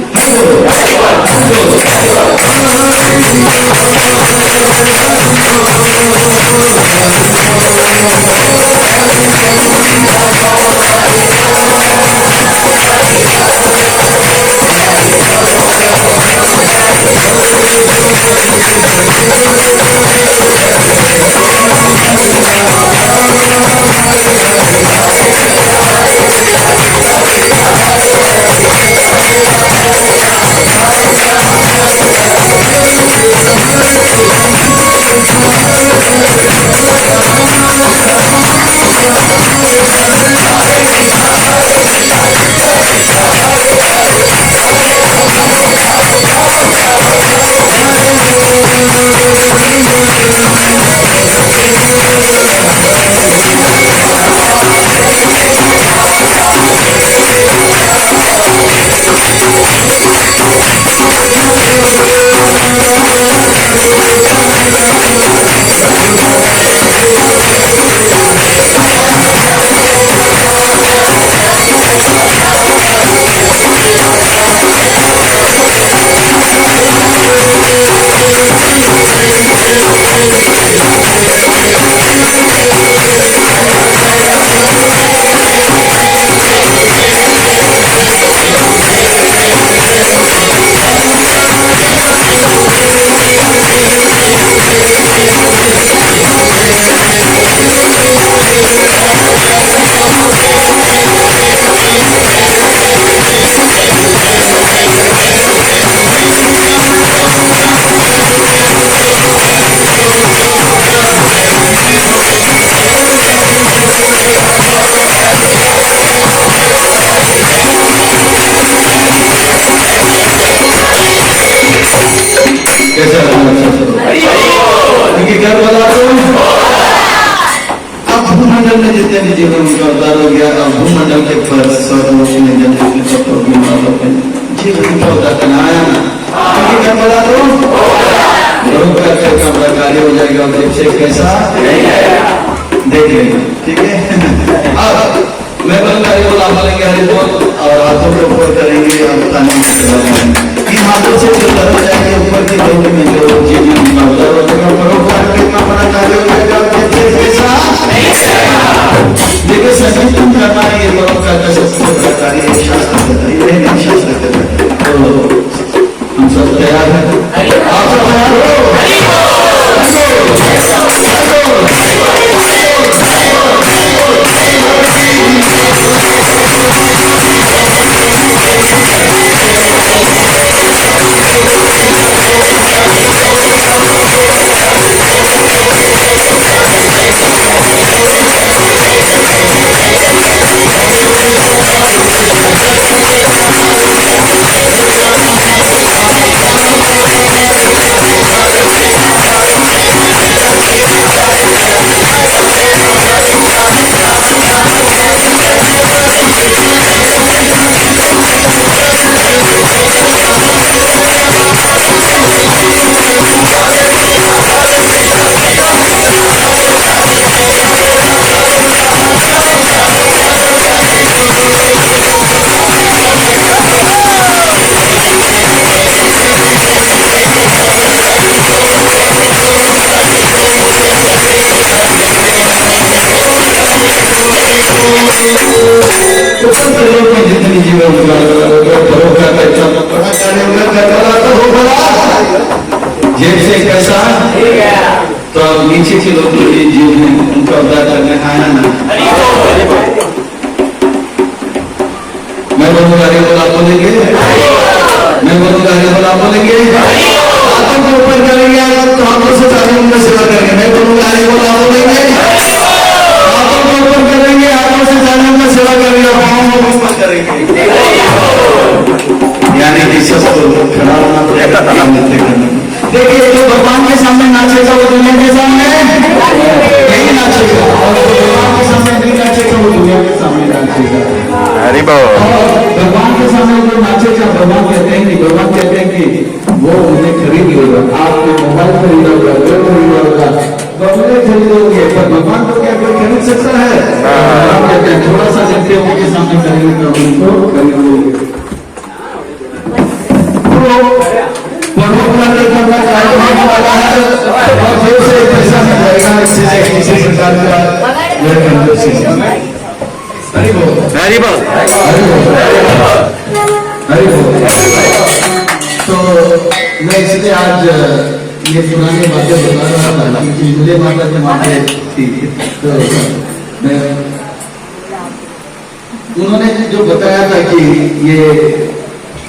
भूमंडल में जितने भी जीवन उनका अवतार हो गया, अब भूमंडल के पर स्वर्गलोक में जीवन का अवतार करना आया ना, क्या बोला तो का बड़ा कार्य हो जाएगा और जब से कैसा देख लेना, ठीक है। अब मैं बोलूंगा ये बोला बोलेंगे हरि बोल और हाथों के ऊपर करेंगे और बताने में चला जाएंगे। इन हाथों से जो दर हो जाएंगे ऊपर की लोग में जो जीवन का उधर हो जाएगा, परोपकार कितना बड़ा कार्य हो जाएगा देखिए संकीर्तन करना है, ये परोपकार का सबसे बड़ा कार्य है, शास्त्र ये नहीं शास्त्र करता। तो हम सब तैयार हैं, आप सब तैयार हो? जितनी जीवन परोपकार का इतना बड़ा कार्य होगा तो होगा जेब से कैसा, तो अब नीचे के लोग जीव में उनका उद्धार करने आया ना। मैं बोलूंगा हरि बोल, आप बोलेंगे? मैं बोलूंगा हरि बोल, आप बोलेंगे? हाथों के ऊपर करेंगे तो हाथों से सारे उनका सेवा करेंगे। मैं बोलूंगा हरि बोल, आप बोलेंगे? हाथों के ऊपर करेंगे, हाथों से सारे उनका सेवा करेंगे, पाँव को ऊपर करेंगे, यानी कि सबको खड़ा होना पड़ेगा। देखिए जो भगवान के सामने नाचेगा वो दुनिया के सामने नहीं नाचेगा, और जो भगवान के सामने नहीं नाचेगा वो दुनिया के सामने नाचेगा। हरि बोल। भगवान के सामने जो नाचेगा, भगवान कहते हैं कि वो उन्हें खरीद लेगा। आपने मोबाइल खरीदा होगा, घर खरीदा होगा, बंगले खरीदोगे, पर भगवान को क्या कोई खरीद सकता है? कहते हैं थोड़ा सा जब उनके सामने खरीदेगा उनको खरीद लोगे। परोपकार करना कार्य होने वाला है और फिर से पैसा मिल जाएगा किसी प्रकार का। हरि बोल, हरि बोल, हरि बोल। तो मैं इसलिए आज ये पुरानी बातें बता रहा था क्योंकि मुझे माता की माते थी, तो मैं उन्होंने जो बताया था कि ये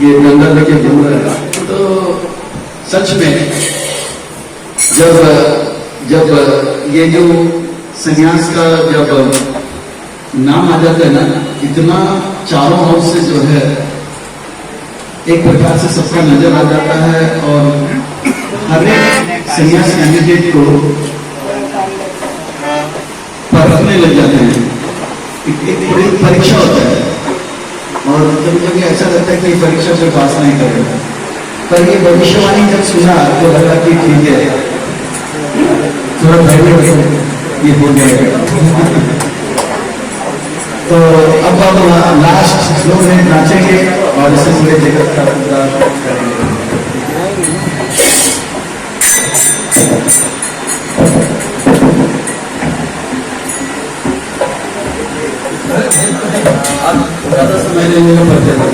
जंगल के दूर है, तो सच में जब ये जो संन्यास का जब नाम आ जाता है ना, इतना चारों ओर से जो है एक प्रकार से सबका नजर आ जाता है और हर एक संन्यास कैंडिडेट को परखने लग जाते हैं। एक बड़ी परीक्षा होता है और कभी कभी ऐसा लगता है कि परीक्षा से पास नहीं करेगा, पर ये भविष्यवाणी जब सुना तो लगा कि ठीक है, थोड़ा बैठे ये हो जाएगा। तो अब हम लास्ट 2 मिनट नाचेंगे और इससे पूरे जगत का पूरा करेंगे। ज्यादा समय लेने में पड़ते हैं।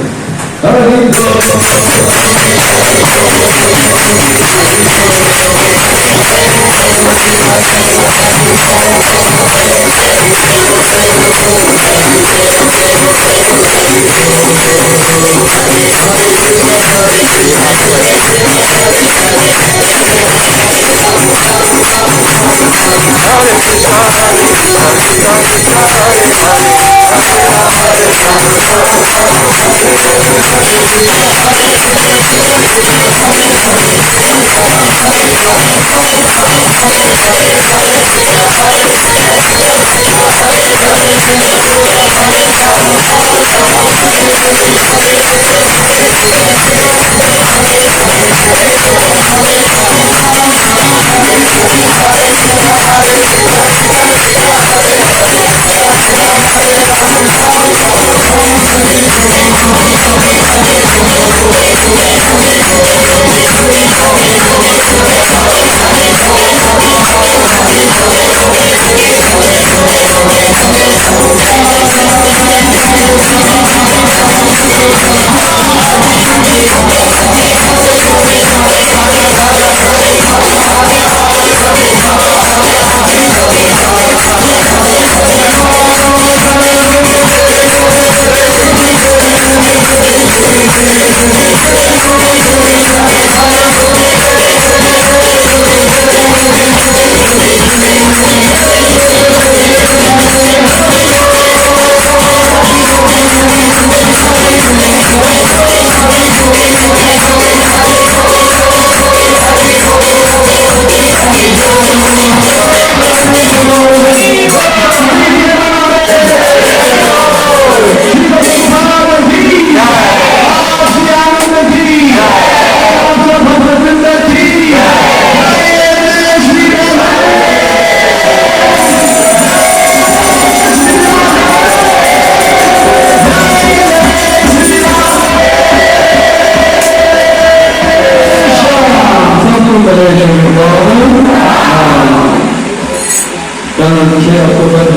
Dan 6 Oktober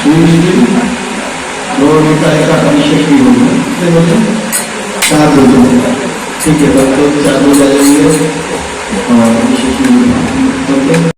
Tuesday, Lord का अभिषेक भी होगा। 4 बजे ठीक है, तब तो 4 बजे आ जाएंगे और अभिषेक भी होगा।